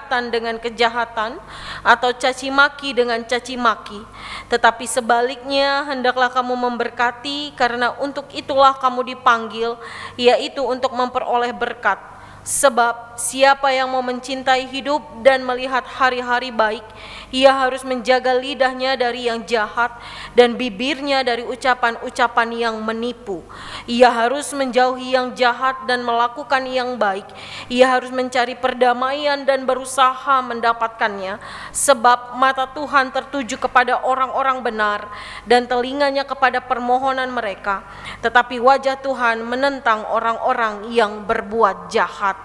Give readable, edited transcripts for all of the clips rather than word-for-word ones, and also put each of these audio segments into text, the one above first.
kejahatan dengan kejahatan atau caci maki dengan caci maki, tetapi sebaliknya hendaklah kamu memberkati, karena untuk itulah kamu dipanggil, yaitu untuk memperoleh berkat. Sebab siapa yang mau mencintai hidup dan melihat hari-hari baik, ia harus menjaga lidahnya dari yang jahat dan bibirnya dari ucapan-ucapan yang menipu. Ia harus menjauhi yang jahat dan melakukan yang baik. Ia harus mencari perdamaian dan berusaha mendapatkannya, sebab mata Tuhan tertuju kepada orang-orang benar dan telinganya kepada permohonan mereka, tetapi wajah Tuhan menentang orang-orang yang berbuat jahat.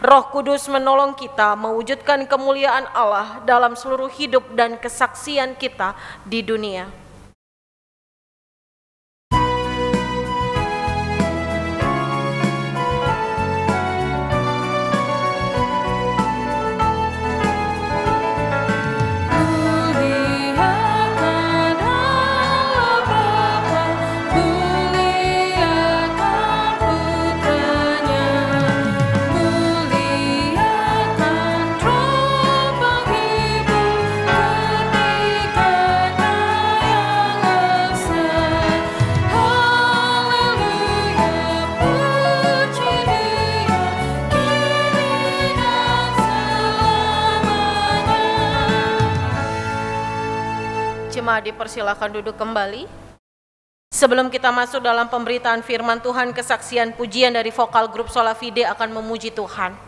Roh Kudus menolong kita mewujudkan kemuliaan Allah dalam seluruh hidup dan kesaksian kita di dunia. Dipersilakan duduk kembali. Sebelum kita masuk dalam pemberitaan firman Tuhan, kesaksian pujian dari vokal grup Sola Fide akan memuji Tuhan.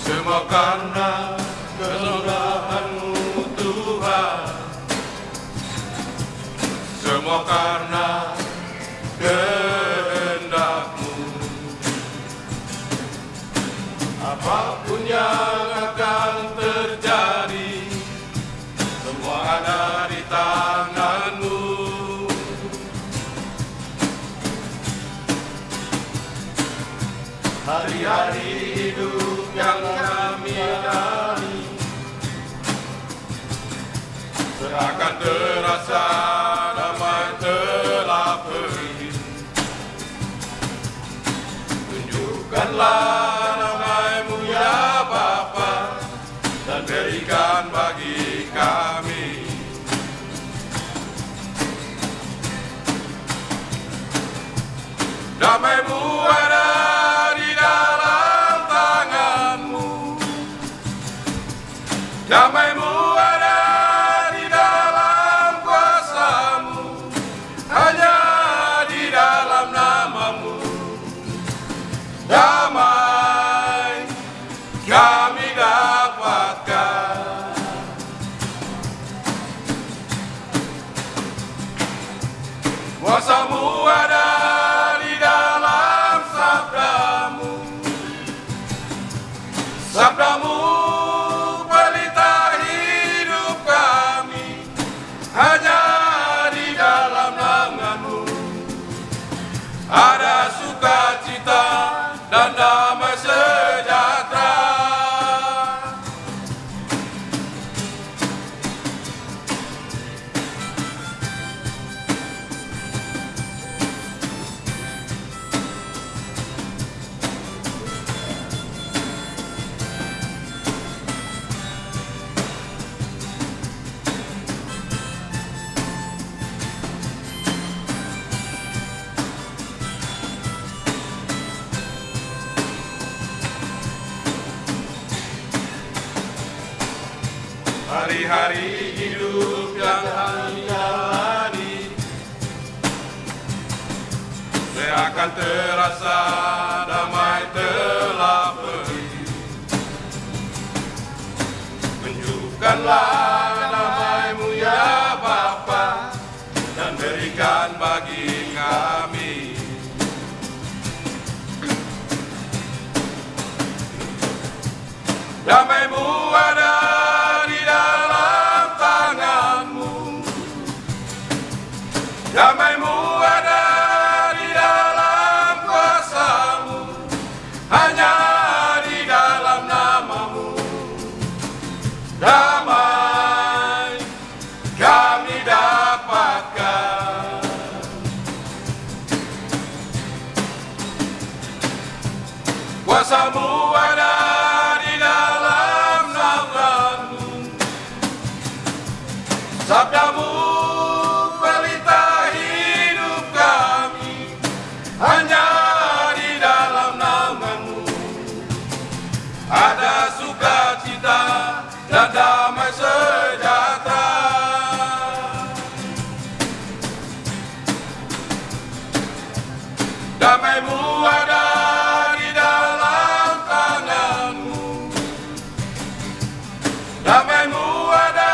Semua karena kemuliaan-Mu Tuhan, semua karena kehendak-Mu. Apapun yang akan terjadi, semua ada di tangan-Mu. Hari-hari hidup yang kami jalani seakan terasa damai telah pergi. Tunjukkanlah nama-Mu ya Bapa, dan berikan bagi kami damai-Mu ada di dalam tangan-Mu. Damai-Mu ada di dalam kuasa-Mu, hanya di dalam nama-Mu. Damai kami dapatkan. Kuasa-Mu ada di dalam sabda-Mu. Sabda-Mu pelita hari-hari hidup yang kami jalani seakan terasa damai telah pergi. Tunjukkanlah damai-Mu ya Bapa dan berikan bagi kami. Damai-Mu ada di dalam tangan-Mu. Damai-Mu ada di dalam kuasa-Mu. Hanya di dalam nama-Mu. Damai kami dapatkan. Kuasa-Mu ada di dalam naungan-Mu. Sabda-Mu pelita hidup kami. Hanya di dalam naungan-Mu ada sukacita dan damai sejahtera. Damai-Mu ada di dalam tangan-Mu. Damai-Mu ada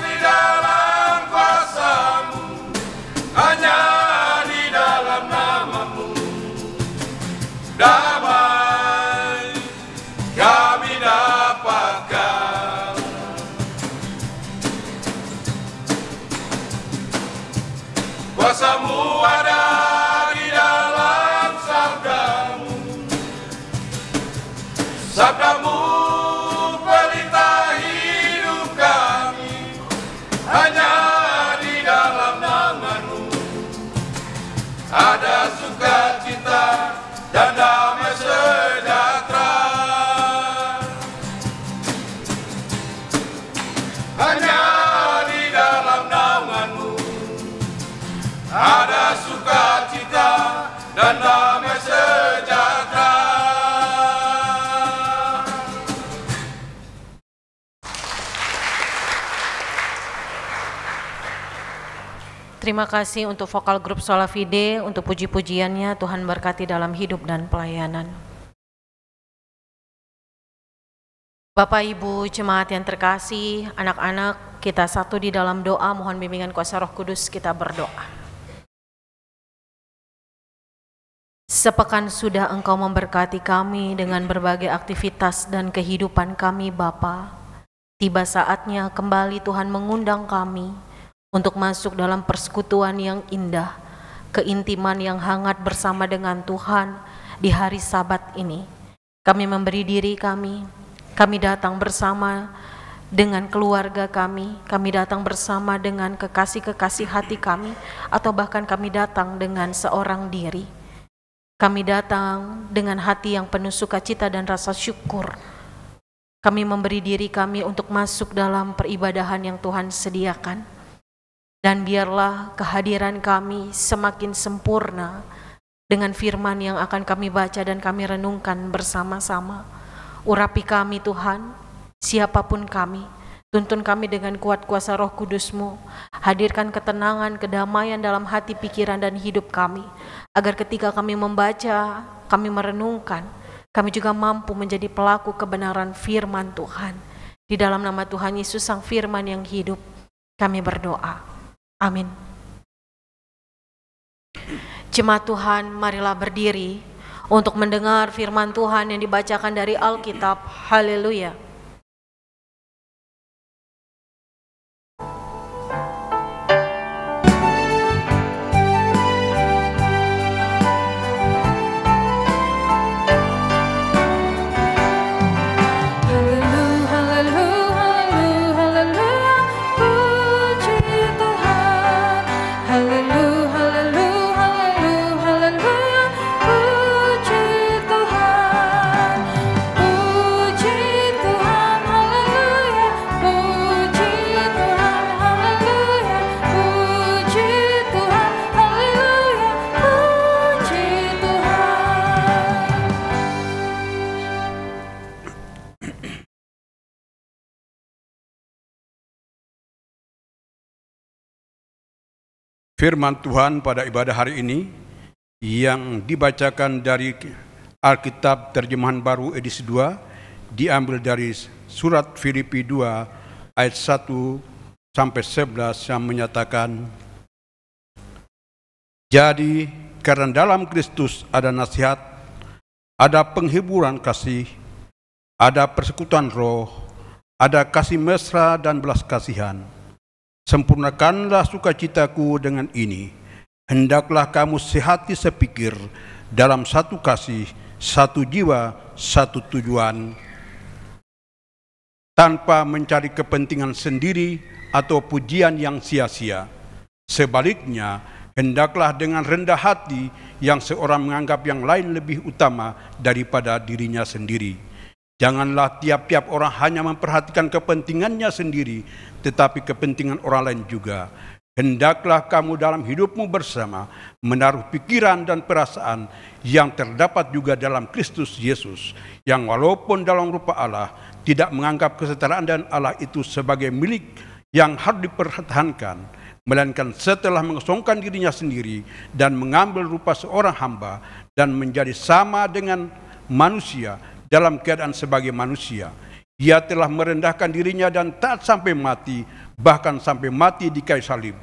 di dalam kuasa-Mu. Hanya di dalam nama-Mu. Damai kami dapatkan. Kuasa-Mu ada di dalam sabda-Mu. Sabda-Mu pelita hidup kami. Hanya di dalam nama-Mu ada sukacita dan damai sejahtera. Hanya di dalam naungan-Mu ada sukacita dan damai sejahtera. Terima kasih untuk vokal grup Sola Fide, untuk puji-pujiannya. Tuhan berkati dalam hidup dan pelayanan. Bapak Ibu jemaat yang terkasih, anak-anak, kita satu di dalam doa, mohon bimbingan kuasa Roh Kudus, kita berdoa. Sepekan sudah Engkau memberkati kami dengan berbagai aktivitas dan kehidupan kami Bapa. Tiba saatnya kembali Tuhan mengundang kami untuk masuk dalam persekutuan yang indah, keintiman yang hangat bersama dengan Tuhan di hari Sabat ini. Kami memberi diri kami datang bersama dengan keluarga kami datang bersama dengan kekasih-kekasih hati kami, atau bahkan kami datang dengan seorang diri. Kami datang dengan hati yang penuh sukacita dan rasa syukur. Kami memberi diri kami untuk masuk dalam peribadahan yang Tuhan sediakan. Dan biarlah kehadiran kami semakin sempurna dengan firman yang akan kami baca dan kami renungkan bersama-sama. Urapi kami Tuhan, siapapun kami, tuntun kami dengan kuat kuasa Roh Kudus-Mu. Hadirkan ketenangan, kedamaian dalam hati, pikiran, dan hidup kami. Agar ketika kami membaca, kami merenungkan, kami juga mampu menjadi pelaku kebenaran firman Tuhan. Di dalam nama Tuhan Yesus Sang Firman yang hidup, kami berdoa. Amin. Jemaat Tuhan, marilah berdiri untuk mendengar firman Tuhan yang dibacakan dari Alkitab. Haleluya. Puji Tuhan. Firman Tuhan pada ibadah hari ini yang dibacakan dari Alkitab Terjemahan Baru edisi 2 diambil dari surat Filipi 2 ayat 1 sampai 11 yang menyatakan, jadi karena dalam Kristus ada nasihat, ada penghiburan kasih, ada persekutuan roh, ada kasih mesra dan belas kasihan. Sempurnakanlah sukacitaku dengan ini. Hendaklah kamu sehati sepikir dalam satu kasih, satu jiwa, satu tujuan, tanpa mencari kepentingan sendiri atau pujian yang sia-sia. Sebaliknya, hendaklah dengan rendah hati yang seorang menganggap yang lain lebih utama daripada dirinya sendiri. Janganlah tiap-tiap orang hanya memperhatikan kepentingannya sendiri, tetapi kepentingan orang lain juga. Hendaklah kamu dalam hidupmu bersama menaruh pikiran dan perasaan yang terdapat juga dalam Kristus Yesus, yang walaupun dalam rupa Allah tidak menganggap kesetaraan dan Allah itu sebagai milik yang harus dipertahankan, melainkan setelah mengosongkan dirinya sendiri dan mengambil rupa seorang hamba dan menjadi sama dengan manusia dalam keadaan sebagai manusia. Ia telah merendahkan dirinya dan taat sampai mati, bahkan sampai mati di kayu salib.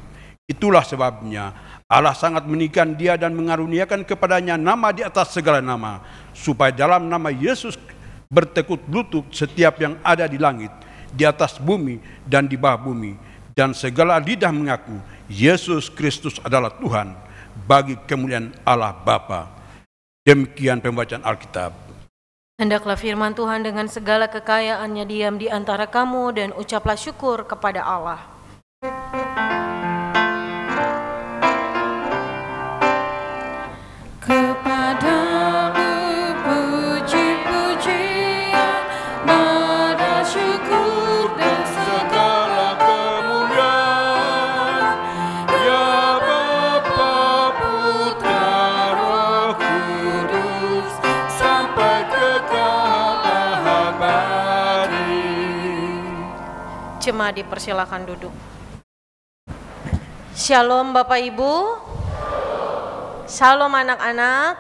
Itulah sebabnya Allah sangat meninggikan dia dan mengaruniakan kepadanya nama di atas segala nama, supaya dalam nama Yesus bertekuk lutut setiap yang ada di langit, di atas bumi dan di bawah bumi, dan segala lidah mengaku Yesus Kristus adalah Tuhan, bagi kemuliaan Allah Bapa. Demikian pembacaan Alkitab. Hendaklah firman Tuhan dengan segala kekayaannya diam di antara kamu dan ucaplah syukur kepada Allah. Jemaat dipersilakan duduk. Shalom Bapak Ibu. Shalom anak-anak.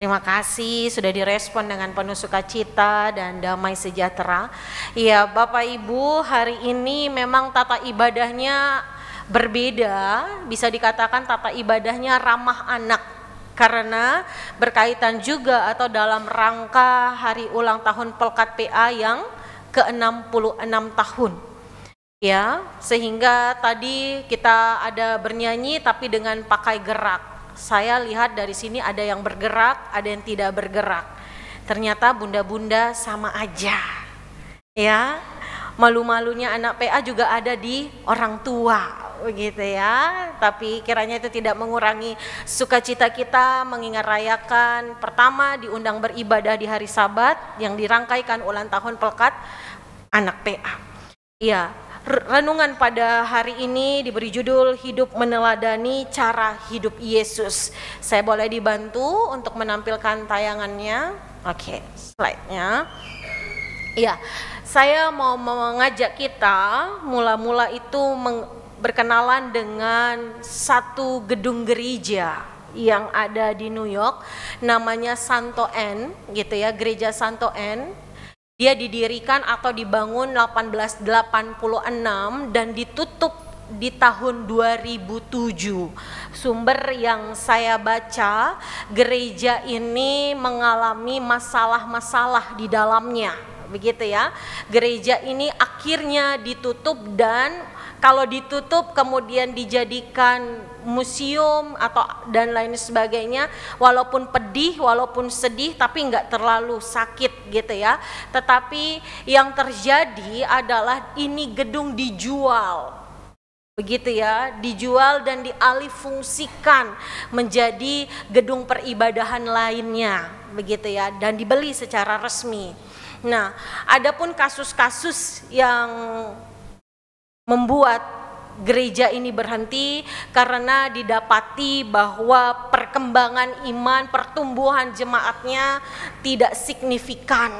Terima kasih sudah direspon dengan penuh sukacita dan damai sejahtera. Ya Bapak Ibu, hari ini memang tata ibadahnya berbeda. Bisa dikatakan tata ibadahnya ramah anak, karena berkaitan juga atau dalam rangka hari ulang tahun Pelkat PA yang ke-66 tahun. Ya, sehingga tadi kita ada bernyanyi tapi dengan pakai gerak. Saya lihat dari sini ada yang bergerak, ada yang tidak bergerak. Ternyata bunda-bunda sama aja. Ya, malu-malunya anak PA juga ada di orang tua. Begitu ya, tapi kiranya itu tidak mengurangi sukacita kita mengingat rayakan pertama diundang beribadah di hari Sabat yang dirangkaikan ulang tahun Pelkat anak PA. Ya, renungan pada hari ini diberi judul Hidup Meneladani Cara Hidup Yesus. Saya boleh dibantu untuk menampilkan tayangannya? Oke, slide-nya. Ya, saya mau mengajak kita mula-mula itu berkenalan dengan satu gedung gereja yang ada di New York, namanya Santo N, gitu ya, Gereja Santo N. Dia didirikan atau dibangun 1886 dan ditutup di tahun 2007. Sumber yang saya baca, gereja ini mengalami masalah-masalah di dalamnya, begitu ya. Gereja ini akhirnya ditutup dan kalau ditutup kemudian dijadikan museum atau dan lain sebagainya, walaupun pedih, walaupun sedih, tapi nggak terlalu sakit gitu ya. Tetapi yang terjadi adalah ini gedung dijual, begitu ya, dijual dan dialihfungsikan menjadi gedung peribadahan lainnya, begitu ya, dan dibeli secara resmi. Nah, adapun kasus-kasus yang membuat gereja ini berhenti karena didapati bahwa perkembangan iman, pertumbuhan jemaatnya tidak signifikan.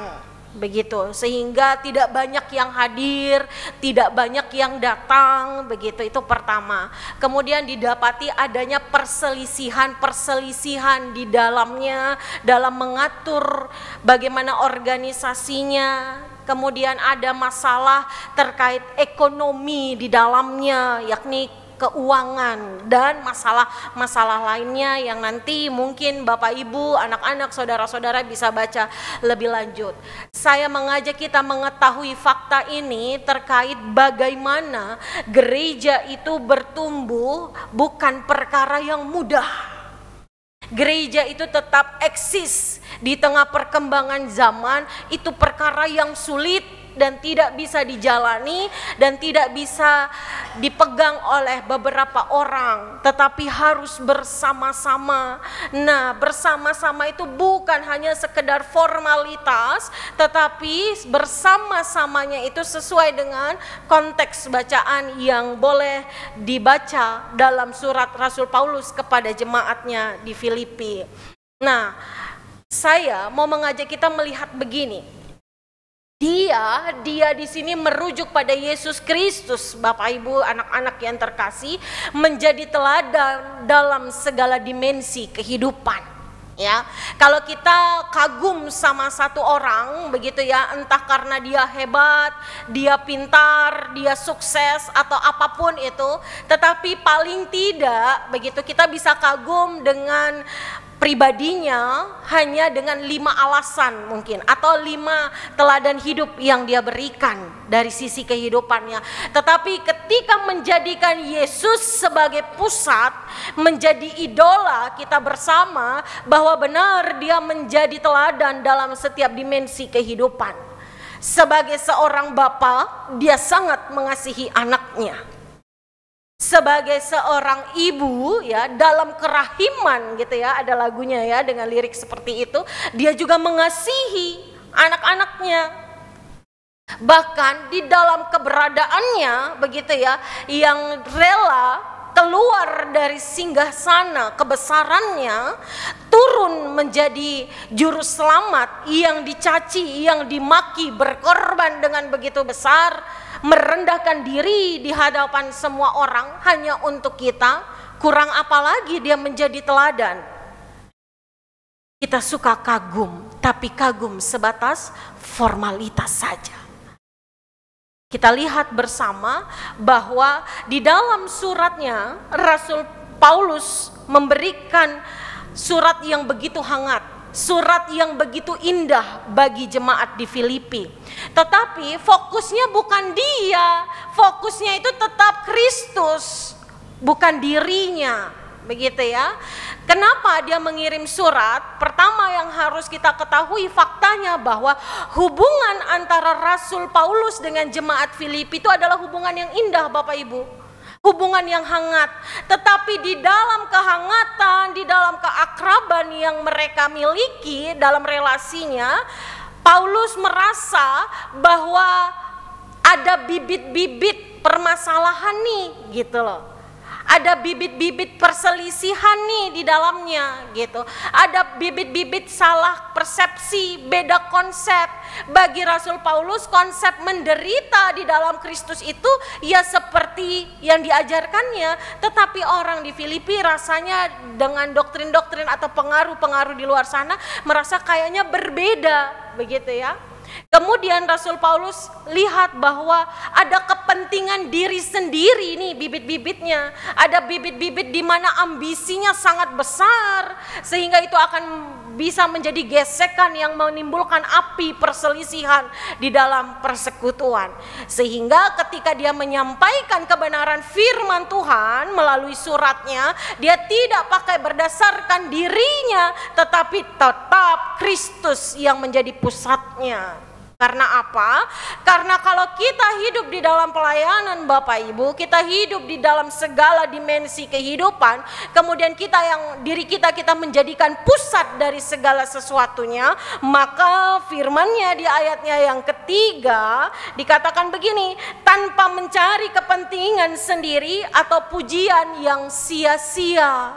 begitu, sehingga tidak banyak yang hadir, tidak banyak yang datang, begitu. Itu pertama. Kemudian didapati adanya perselisihan di dalamnya, dalam mengatur bagaimana organisasinya. Kemudian ada masalah terkait ekonomi di dalamnya, yakni keuangan dan masalah-masalah lainnya yang nanti mungkin Bapak Ibu, anak-anak, saudara-saudara bisa baca lebih lanjut. Saya mengajak kita mengetahui fakta ini terkait bagaimana gereja itu bertumbuh bukan perkara yang mudah. Gereja itu tetap eksis di tengah perkembangan zaman, itu perkara yang sulit dan tidak bisa dijalani dan tidak bisa dipegang oleh beberapa orang, tetapi harus bersama-sama. Nah, bersama-sama itu bukan hanya sekedar formalitas, tetapi bersama-samanya itu sesuai dengan konteks bacaan yang boleh dibaca dalam surat Rasul Paulus kepada jemaatnya di Filipi. Nah, saya mau mengajak kita melihat begini. Dia di sini merujuk pada Yesus Kristus, Bapak Ibu, anak-anak yang terkasih, menjadi teladan dalam segala dimensi kehidupan. Ya, kalau kita kagum sama satu orang, begitu ya, entah karena dia hebat, dia pintar, dia sukses atau apapun itu, tetapi paling tidak, begitu, kita bisa kagum dengan pribadinya hanya dengan 5 alasan mungkin, atau 5 teladan hidup yang dia berikan dari sisi kehidupannya. Tetapi ketika menjadikan Yesus sebagai pusat, menjadi idola kita bersama, bahwa benar dia menjadi teladan dalam setiap dimensi kehidupan. Sebagai seorang bapa, dia sangat mengasihi anaknya. Sebagai seorang ibu, ya, dalam kerahiman gitu ya, ada lagunya ya dengan lirik seperti itu, dia juga mengasihi anak-anaknya. Bahkan di dalam keberadaannya, begitu ya, yang rela keluar dari singgasana kebesarannya, turun menjadi juru selamat yang dicaci, yang dimaki, berkorban dengan begitu besar, merendahkan diri di hadapan semua orang hanya untuk kita. Kurang apa lagi dia menjadi teladan? Kita suka kagum, tapi kagum sebatas formalitas saja. Kita lihat bersama bahwa di dalam suratnya Rasul Paulus memberikan surat yang begitu hangat, surat yang begitu indah bagi jemaat di Filipi. Tetapi fokusnya bukan dia, fokusnya itu tetap Kristus, bukan dirinya, begitu ya. Kenapa dia mengirim surat? Pertama yang harus kita ketahui faktanya bahwa hubungan antara Rasul Paulus dengan jemaat Filipi itu adalah hubungan yang indah, Bapak Ibu. Hubungan yang hangat, tetapi di dalam kehangatan, di dalam keakraban yang mereka miliki dalam relasinya, Paulus merasa bahwa ada bibit-bibit permasalahan nih, gitu loh. Ada bibit-bibit perselisihan nih di dalamnya, gitu. Ada bibit-bibit salah persepsi, beda konsep. Bagi Rasul Paulus, konsep menderita di dalam Kristus itu ya seperti yang diajarkannya, tetapi orang di Filipi rasanya dengan doktrin-doktrin atau pengaruh-pengaruh di luar sana merasa kayaknya berbeda, begitu ya. Kemudian Rasul Paulus lihat bahwa ada kepentingan diri sendiri nih bibit-bibitnya. Ada bibit-bibit di mana ambisinya sangat besar, sehingga itu akan bisa menjadi gesekan yang menimbulkan api perselisihan di dalam persekutuan. Sehingga ketika dia menyampaikan kebenaran firman Tuhan melalui suratnya, dia tidak pakai berdasarkan dirinya, tetapi tetap Kristus yang menjadi pusatnya. Karena apa? Karena kalau kita hidup di dalam pelayanan Bapak Ibu, kita hidup di dalam segala dimensi kehidupan, kemudian diri kita menjadikan pusat dari segala sesuatunya, maka firman-Nya di ayatnya yang ketiga dikatakan begini, tanpa mencari kepentingan sendiri atau pujian yang sia-sia.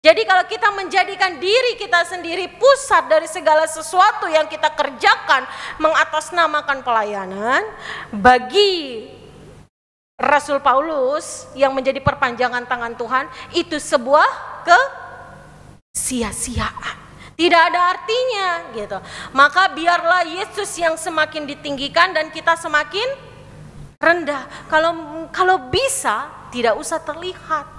Jadi kalau kita menjadikan diri kita sendiri pusat dari segala sesuatu yang kita kerjakan, mengatasnamakan pelayanan, bagi Rasul Paulus yang menjadi perpanjangan tangan Tuhan, itu sebuah kesia-siaan. Tidak ada artinya gitu. Maka biarlah Yesus yang semakin ditinggikan dan kita semakin rendah. Kalau bisa tidak usah terlihat.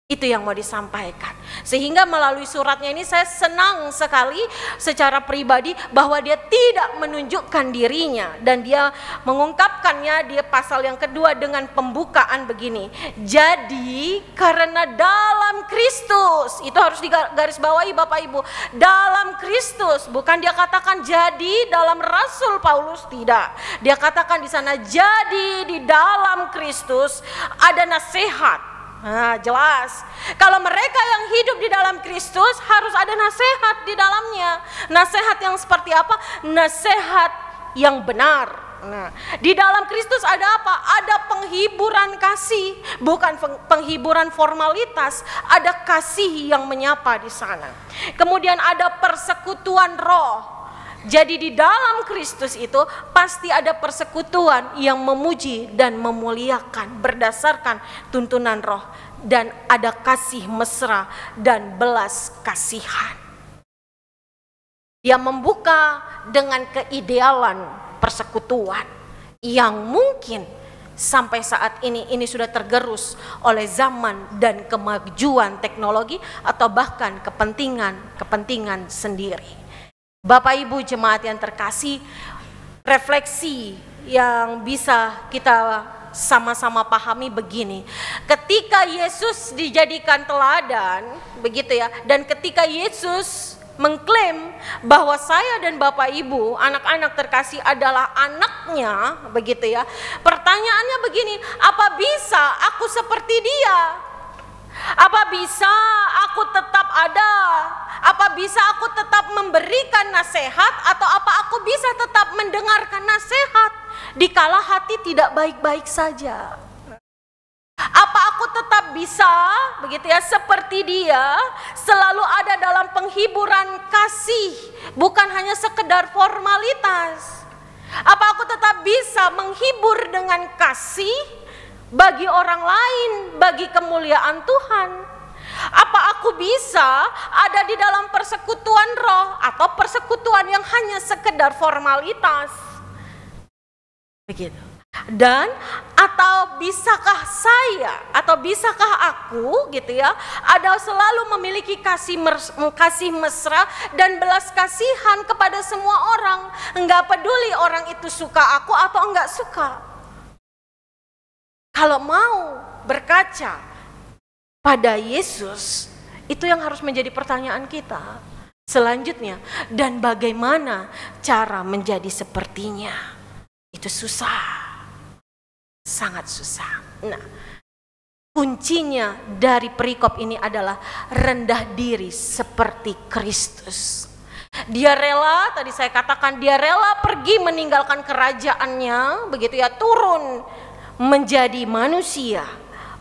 Itu yang mau disampaikan. Sehingga melalui suratnya ini saya senang sekali secara pribadi bahwa dia tidak menunjukkan dirinya. Dan dia mengungkapkannya di pasal yang kedua dengan pembukaan begini. Jadi karena dalam Kristus, itu harus digarisbawahi Bapak Ibu. Dalam Kristus, bukan dia katakan jadi dalam Rasul Paulus, tidak. Dia katakan di sana jadi di dalam Kristus ada nasihat. Nah, jelas. Kalau mereka yang hidup di dalam Kristus harus ada nasihat di dalamnya. Nasihat yang seperti apa? Nasihat yang benar. Nah, di dalam Kristus ada apa? Ada penghiburan kasih, bukan penghiburan formalitas. Ada kasih yang menyapa di sana. Kemudian ada persekutuan roh. Jadi di dalam Kristus itu pasti ada persekutuan yang memuji dan memuliakan berdasarkan tuntunan roh. Dan ada kasih mesra dan belas kasihan. Dia membuka dengan keidealan persekutuan yang mungkin sampai saat ini sudah tergerus oleh zaman dan kemajuan teknologi atau bahkan kepentingan sendiri. Bapak Ibu jemaat yang terkasih, refleksi yang bisa kita sama-sama pahami begini. Ketika Yesus dijadikan teladan, begitu ya, dan ketika Yesus mengklaim bahwa saya dan Bapak Ibu, anak-anak terkasih adalah anaknya, begitu ya. Pertanyaannya begini, apa bisa aku seperti dia? Apa bisa aku tetap ada? Apa bisa aku tetap memberikan nasihat? Atau apa aku bisa tetap mendengarkan nasihat dikala hati tidak baik-baik saja? Apa aku tetap bisa, begitu ya, seperti dia, selalu ada dalam penghiburan kasih, bukan hanya sekedar formalitas? Apa aku tetap bisa menghibur dengan kasih bagi orang lain, bagi kemuliaan Tuhan? Apa aku bisa ada di dalam persekutuan roh atau persekutuan yang hanya sekedar formalitas? Begitu. Dan atau bisakah saya atau bisakah aku gitu ya, ada selalu memiliki kasih mesra dan belas kasihan kepada semua orang, enggak peduli orang itu suka aku atau enggak suka. Kalau mau berkaca pada Yesus, itu yang harus menjadi pertanyaan kita. Selanjutnya, dan bagaimana cara menjadi sepertinya? Itu susah. Sangat susah. Nah, kuncinya dari perikop ini adalah rendah diri seperti Kristus. Dia rela, tadi saya katakan, dia rela pergi meninggalkan kerajaannya, begitu ya, turun menjadi manusia,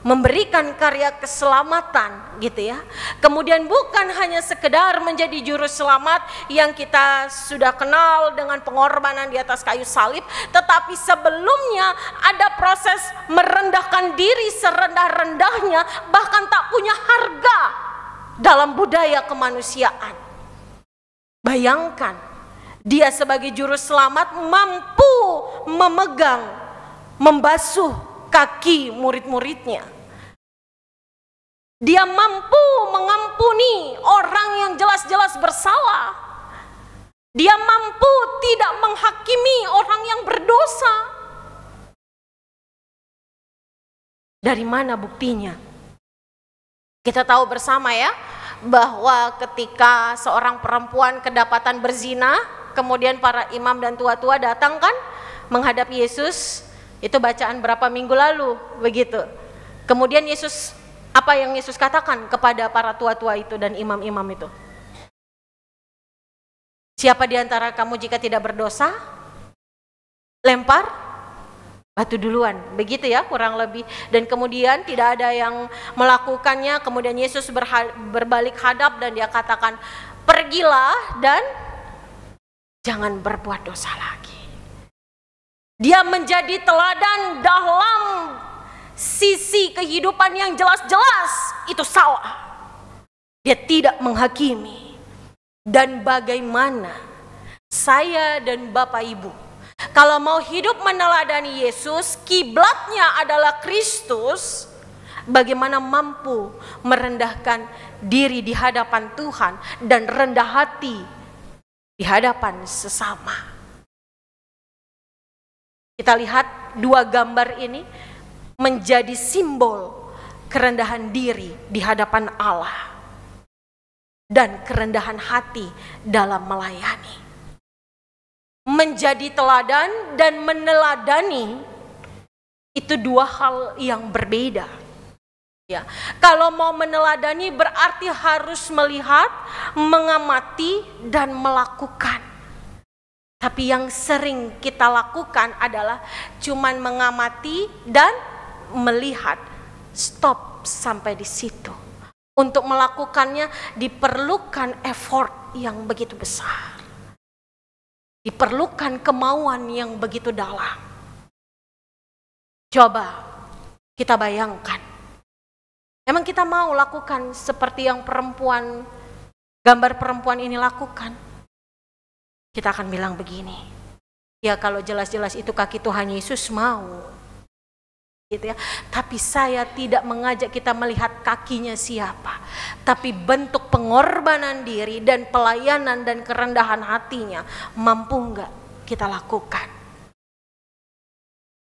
memberikan karya keselamatan gitu ya. Kemudian bukan hanya sekedar menjadi juru selamat yang kita sudah kenal dengan pengorbanan di atas kayu salib, tetapi sebelumnya ada proses merendahkan diri serendah-rendahnya, bahkan tak punya harga dalam budaya kemanusiaan. Bayangkan, dia sebagai juru selamat mampu memegang, membasuh kaki murid-muridnya. Dia mampu mengampuni orang yang jelas-jelas bersalah. Dia mampu tidak menghakimi orang yang berdosa. Dari mana buktinya? Kita tahu bersama ya, bahwa ketika seorang perempuan kedapatan berzina, kemudian para imam dan tua-tua datang kan menghadap Yesus. Itu bacaan berapa minggu lalu, begitu. Kemudian Yesus, apa yang Yesus katakan kepada para tua-tua itu dan imam-imam itu? Siapa di antara kamu jika tidak berdosa, lempar batu duluan, begitu ya kurang lebih. Dan kemudian tidak ada yang melakukannya, kemudian Yesus berbalik hadap dan dia katakan, pergilah dan jangan berbuat dosa lagi. Dia menjadi teladan dalam sisi kehidupan yang jelas-jelas itu salah. Dia tidak menghakimi. Dan bagaimana saya dan Bapak Ibu, kalau mau hidup meneladani Yesus, kiblatnya adalah Kristus, bagaimana mampu merendahkan diri di hadapan Tuhan dan rendah hati di hadapan sesama. Kita lihat dua gambar ini menjadi simbol kerendahan diri di hadapan Allah dan kerendahan hati dalam melayani. Menjadi teladan dan meneladani itu dua hal yang berbeda. Ya, kalau mau meneladani berarti harus melihat, mengamati dan melakukan. Tapi yang sering kita lakukan adalah cuman mengamati dan melihat. Stop sampai di situ. Untuk melakukannya diperlukan effort yang begitu besar. Diperlukan kemauan yang begitu dalam. Coba kita bayangkan. Emang kita mau lakukan seperti yang gambar perempuan ini lakukan? Kita akan bilang begini. Ya kalau jelas-jelas itu kaki Tuhan Yesus mau. Gitu ya. Tapi saya tidak mengajak kita melihat kakinya siapa, tapi bentuk pengorbanan diri dan pelayanan dan kerendahan hatinya mampu enggak kita lakukan.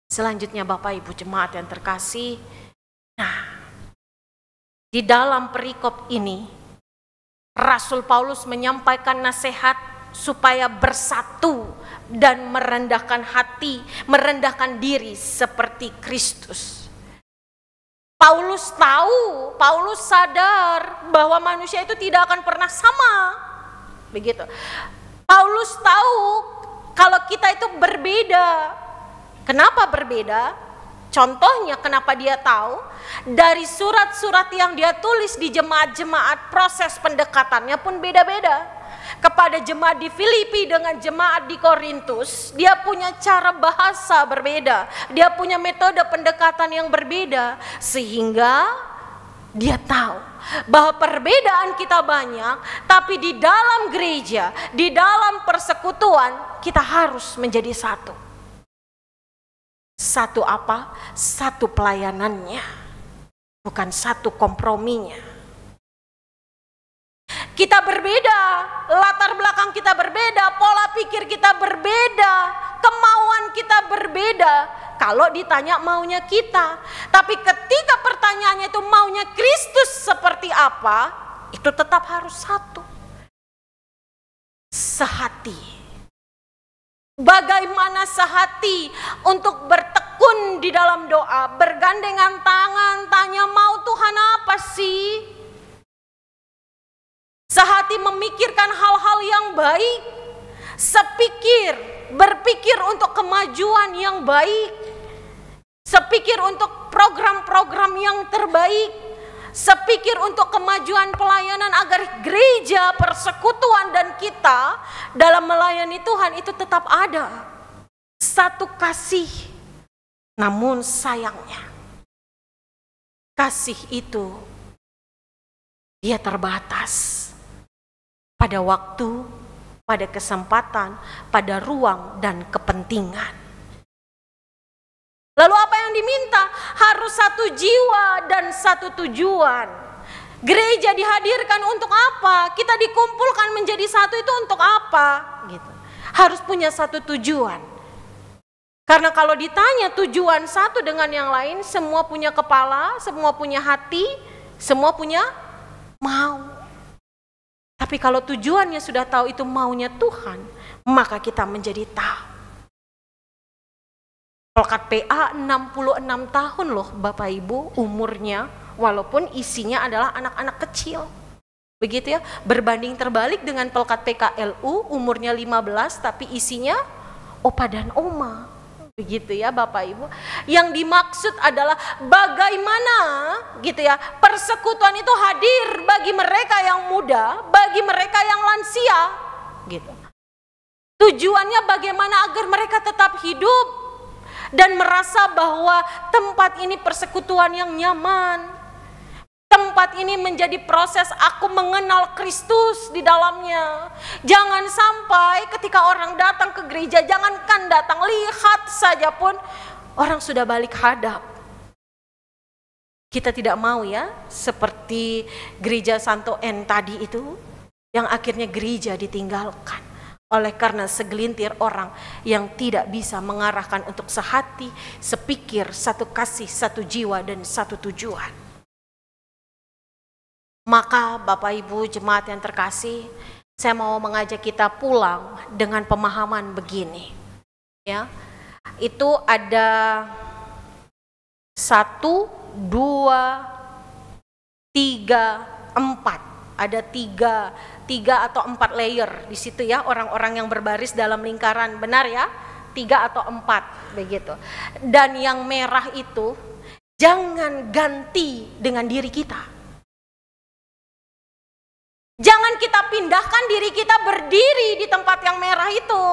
Selanjutnya Bapak Ibu jemaat yang terkasih, nah di dalam perikop ini Rasul Paulus menyampaikan nasihat supaya bersatu dan merendahkan hati, merendahkan diri seperti Kristus. Paulus tahu, Paulus sadar bahwa manusia itu tidak akan pernah sama. Begitu. Paulus tahu kalau kita itu berbeda. Kenapa berbeda? Contohnya kenapa dia tahu? Dari surat-surat yang dia tulis di jemaat-jemaat, proses pendekatannya pun beda-beda. Kepada jemaat di Filipi dengan jemaat di Korintus, dia punya cara bahasa berbeda, dia punya metode pendekatan yang berbeda, sehingga dia tahu bahwa perbedaan kita banyak, tapi di dalam gereja, di dalam persekutuan kita harus menjadi satu. Satu apa? Satu pelayanannya, bukan satu komprominya. Kita berbeda, latar belakang kita berbeda, pola pikir kita berbeda, kemauan kita berbeda. Kalau ditanya maunya kita, tapi ketika pertanyaannya itu maunya Kristus seperti apa, itu tetap harus satu. Sehati. Bagaimana sehati untuk bertekun di dalam doa, bergandengan tangan, tanya mau Tuhan apa sih? Sehati memikirkan hal-hal yang baik, berpikir untuk kemajuan yang baik, sepikir untuk program-program yang terbaik, sepikir untuk kemajuan pelayanan agar gereja, persekutuan dan kita dalam melayani Tuhan itu tetap ada. Satu kasih, namun sayangnya kasih itu dia terbatas. Pada waktu, pada kesempatan, pada ruang dan kepentingan. Lalu apa yang diminta? Harus satu jiwa dan satu tujuan. Gereja dihadirkan untuk apa? Kita dikumpulkan menjadi satu itu untuk apa? Gitu. Harus punya satu tujuan. Karena kalau ditanya tujuan satu dengan yang lain, semua punya kepala, semua punya hati, semua punya mau. Tapi kalau tujuannya sudah tahu itu maunya Tuhan, maka kita menjadi tahu. Pelkat PA 66 tahun loh Bapak Ibu umurnya, walaupun isinya adalah anak-anak kecil. Begitu ya, berbanding terbalik dengan Pelkat PKLU umurnya 15 tapi isinya opa dan oma. Begitu ya Bapak Ibu. Yang dimaksud adalah bagaimana gitu ya, persekutuan itu hadir bagi mereka yang muda, bagi mereka yang lansia gitu. Tujuannya bagaimana agar mereka tetap hidup dan merasa bahwa tempat ini persekutuan yang nyaman. Tempat ini menjadi proses aku mengenal Kristus di dalamnya. Jangan sampai ketika orang datang ke gereja, jangankan datang, lihat saja pun orang sudah balik hadap. Kita tidak mau ya, seperti gereja Santo N tadi itu, yang akhirnya gereja ditinggalkan oleh karena segelintir orang yang tidak bisa mengarahkan untuk sehati, sepikir, satu kasih, satu jiwa, dan satu tujuan. Maka Bapak Ibu jemaat yang terkasih, saya mau mengajak kita pulang dengan pemahaman begini. Ya, itu ada 1, 2, 3, 4. Ada tiga atau 4 layer di situ ya, orang-orang yang berbaris dalam lingkaran, benar ya? 3 atau 4 begitu. Dan yang merah itu jangan ganti dengan diri kita. Jangan kita pindahkan diri kita berdiri di tempat yang merah itu.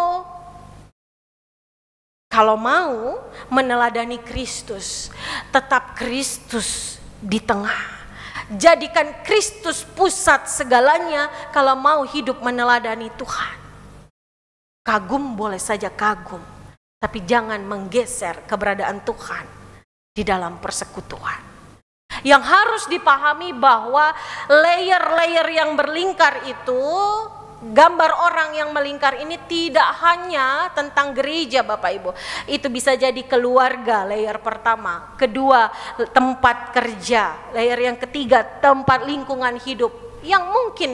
Kalau mau meneladani Kristus, tetap Kristus di tengah. Jadikan Kristus pusat segalanya kalau mau hidup meneladani Tuhan. Kagum boleh saja kagum, tapi jangan menggeser keberadaan Tuhan di dalam persekutuan. Yang harus dipahami bahwa layer-layer yang berlingkar itu, gambar orang yang melingkar ini tidak hanya tentang gereja Bapak Ibu. Itu bisa jadi keluarga, layer pertama. Kedua, tempat kerja. Layer yang ketiga, tempat lingkungan hidup. Yang mungkin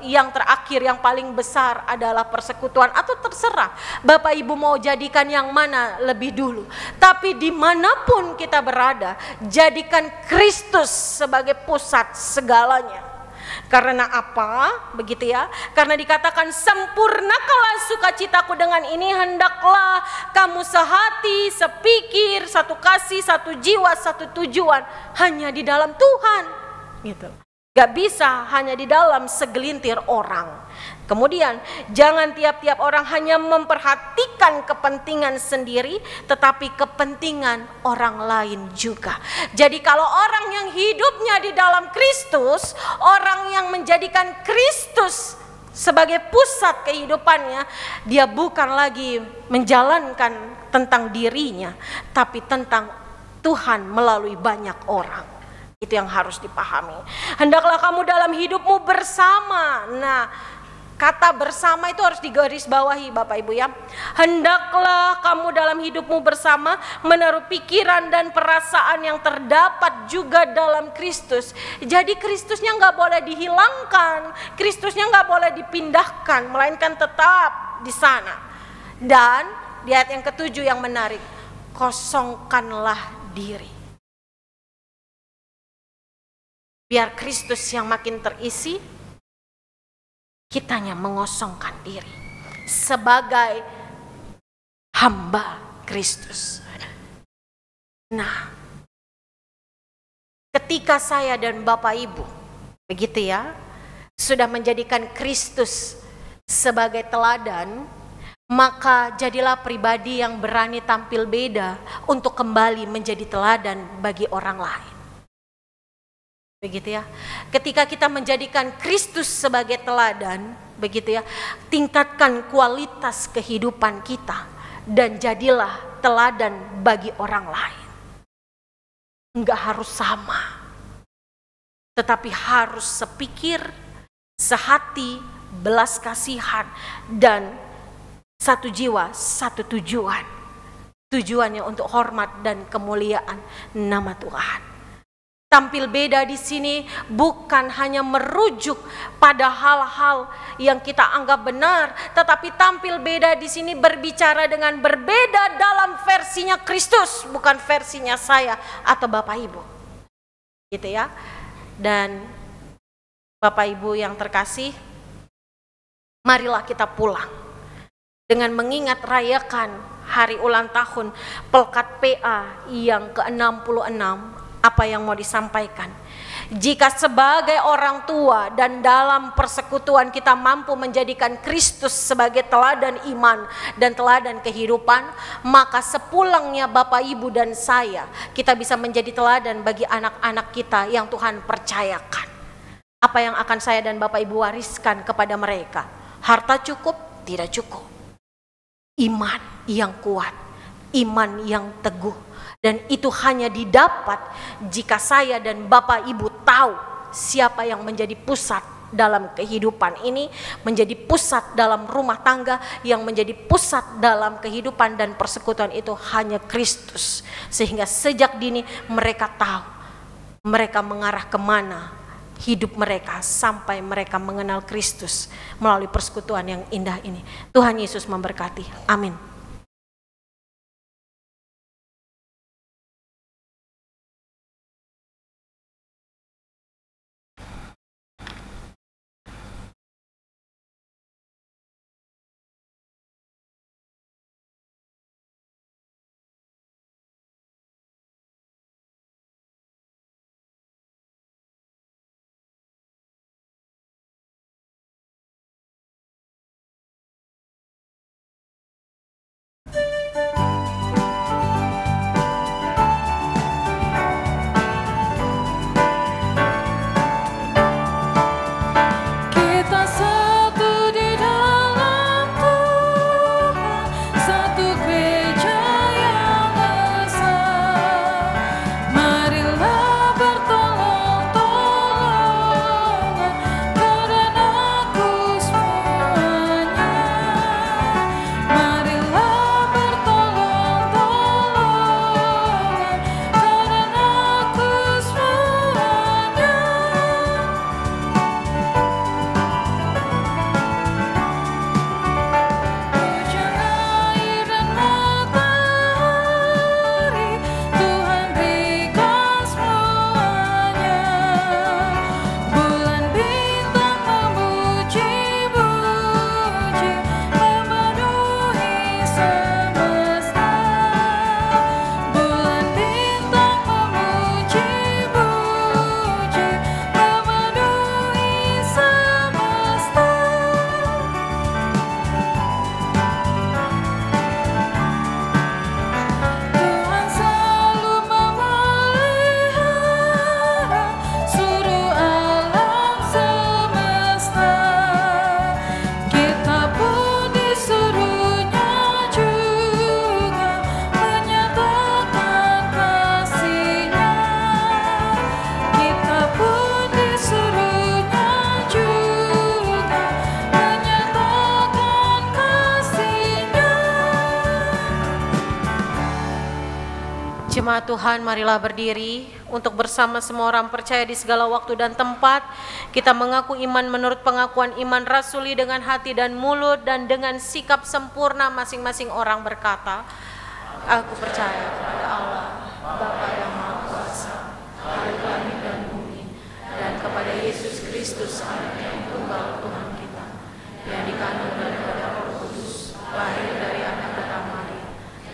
yang terakhir, yang paling besar adalah persekutuan, atau terserah Bapak Ibu mau jadikan yang mana lebih dulu. Tapi dimanapun kita berada, jadikan Kristus sebagai pusat segalanya. Karena apa? Begitu ya. Karena dikatakan sempurnakanlah sukacitaku dengan ini, hendaklah kamu sehati, sepikir, satu kasih, satu jiwa, satu tujuan, hanya di dalam Tuhan. Gitu. Gak bisa hanya di dalam segelintir orang. Kemudian jangan tiap-tiap orang hanya memperhatikan kepentingan sendiri, tetapi kepentingan orang lain juga. Jadi kalau orang yang hidupnya di dalam Kristus, orang yang menjadikan Kristus sebagai pusat kehidupannya, dia bukan lagi menjalankan tentang dirinya, tapi tentang Tuhan melalui banyak orang. Itu yang harus dipahami. Hendaklah kamu dalam hidupmu bersama. Nah, kata bersama itu harus digarisbawahi Bapak Ibu ya. Hendaklah kamu dalam hidupmu bersama menaruh pikiran dan perasaan yang terdapat juga dalam Kristus. Jadi Kristusnya nggak boleh dihilangkan, Kristusnya nggak boleh dipindahkan, melainkan tetap di sana. Dan di ayat yang ke-7 yang menarik, kosongkanlah diri. Biar Kristus yang makin terisi, kitanya mengosongkan diri sebagai hamba Kristus. Nah, ketika saya dan Bapak Ibu, begitu ya, sudah menjadikan Kristus sebagai teladan, maka jadilah pribadi yang berani tampil beda untuk kembali menjadi teladan bagi orang lain. Begitu ya. Ketika kita menjadikan Kristus sebagai teladan, begitu ya, tingkatkan kualitas kehidupan kita dan jadilah teladan bagi orang lain. Enggak harus sama, tetapi harus sepikir, sehati, belas kasihan, dan satu jiwa, satu tujuan. Tujuannya untuk hormat dan kemuliaan nama Tuhan. Tampil beda di sini bukan hanya merujuk pada hal-hal yang kita anggap benar, tetapi tampil beda di sini berbicara dengan berbeda dalam versinya Kristus, bukan versinya saya atau Bapak Ibu. Gitu ya. Dan Bapak Ibu yang terkasih, marilah kita pulang dengan mengingat rayakan hari ulang tahun Pelkat PA yang ke-66, apa yang mau disampaikan? Jika sebagai orang tua dan dalam persekutuan kita mampu menjadikan Kristus sebagai teladan iman dan teladan kehidupan, maka sepulangnya Bapak Ibu dan saya, kita bisa menjadi teladan bagi anak-anak kita yang Tuhan percayakan. Apa yang akan saya dan Bapak Ibu wariskan kepada mereka? Harta cukup? Tidak cukup. Iman yang kuat, iman yang teguh. Dan itu hanya didapat jika saya dan Bapak Ibu tahu siapa yang menjadi pusat dalam kehidupan ini, menjadi pusat dalam rumah tangga, yang menjadi pusat dalam kehidupan dan persekutuan itu hanya Kristus. Sehingga sejak dini mereka tahu mereka mengarah kemana hidup mereka sampai mereka mengenal Kristus melalui persekutuan yang indah ini. Tuhan Yesus memberkati. Amin. Jemaat Tuhan, marilah berdiri untuk bersama semua orang percaya di segala waktu dan tempat. Kita mengaku iman menurut pengakuan iman rasuli dengan hati dan mulut, dan dengan sikap sempurna masing-masing orang berkata, aku percaya kepada Allah, Bapa yang Maha Kuasa, Hari langit dan bumi, dan kepada Yesus Kristus, Anak yang tunggal Tuhan kita, yang dikandung daripada Roh Kudus, lahir dari anak kita Maria,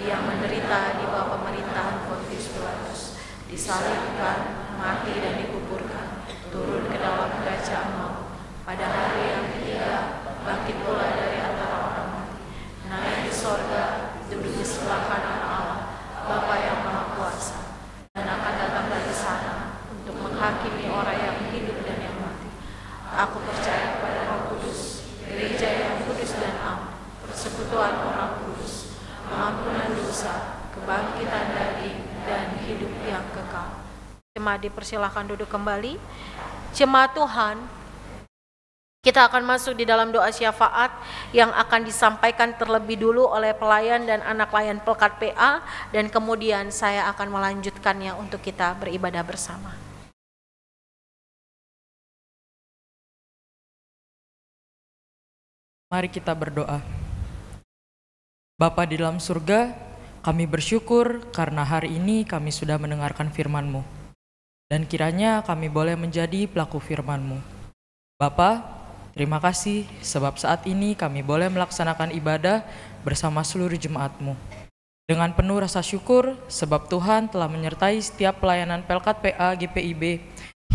yang menderita di bawah pemerintahan Pontius Pilatus, disalibkan, mati dan dikuburkan, turun ke dalam kerajaan maut, pada hari yang ketiga bangkit pula dari antara orang mati, naik di sorga, duduk di sebelah kanan Allah, Bapa yang Maha Kuasa, dan akan datang dari sana untuk menghakimi orang yang hidup dan yang mati. Aku percaya kepada Roh Kudus, gereja yang kudus dan am, persekutuan orang kudus, pengampunan dosa, kebangkitan daging, dan hidup yang kekal. Jemaat dipersilahkan duduk kembali. Jemaat Tuhan, kita akan masuk di dalam doa syafaat yang akan disampaikan terlebih dulu oleh pelayan dan anak layan Pelkat PA, dan kemudian saya akan melanjutkannya untuk kita beribadah bersama. Mari kita berdoa. Bapa di dalam surga, kami bersyukur karena hari ini kami sudah mendengarkan firman-Mu. Dan kiranya kami boleh menjadi pelaku firman-Mu. Bapa, terima kasih sebab saat ini kami boleh melaksanakan ibadah bersama seluruh jemaat-Mu. Dengan penuh rasa syukur, sebab Tuhan telah menyertai setiap pelayanan Pelkat PA GPIB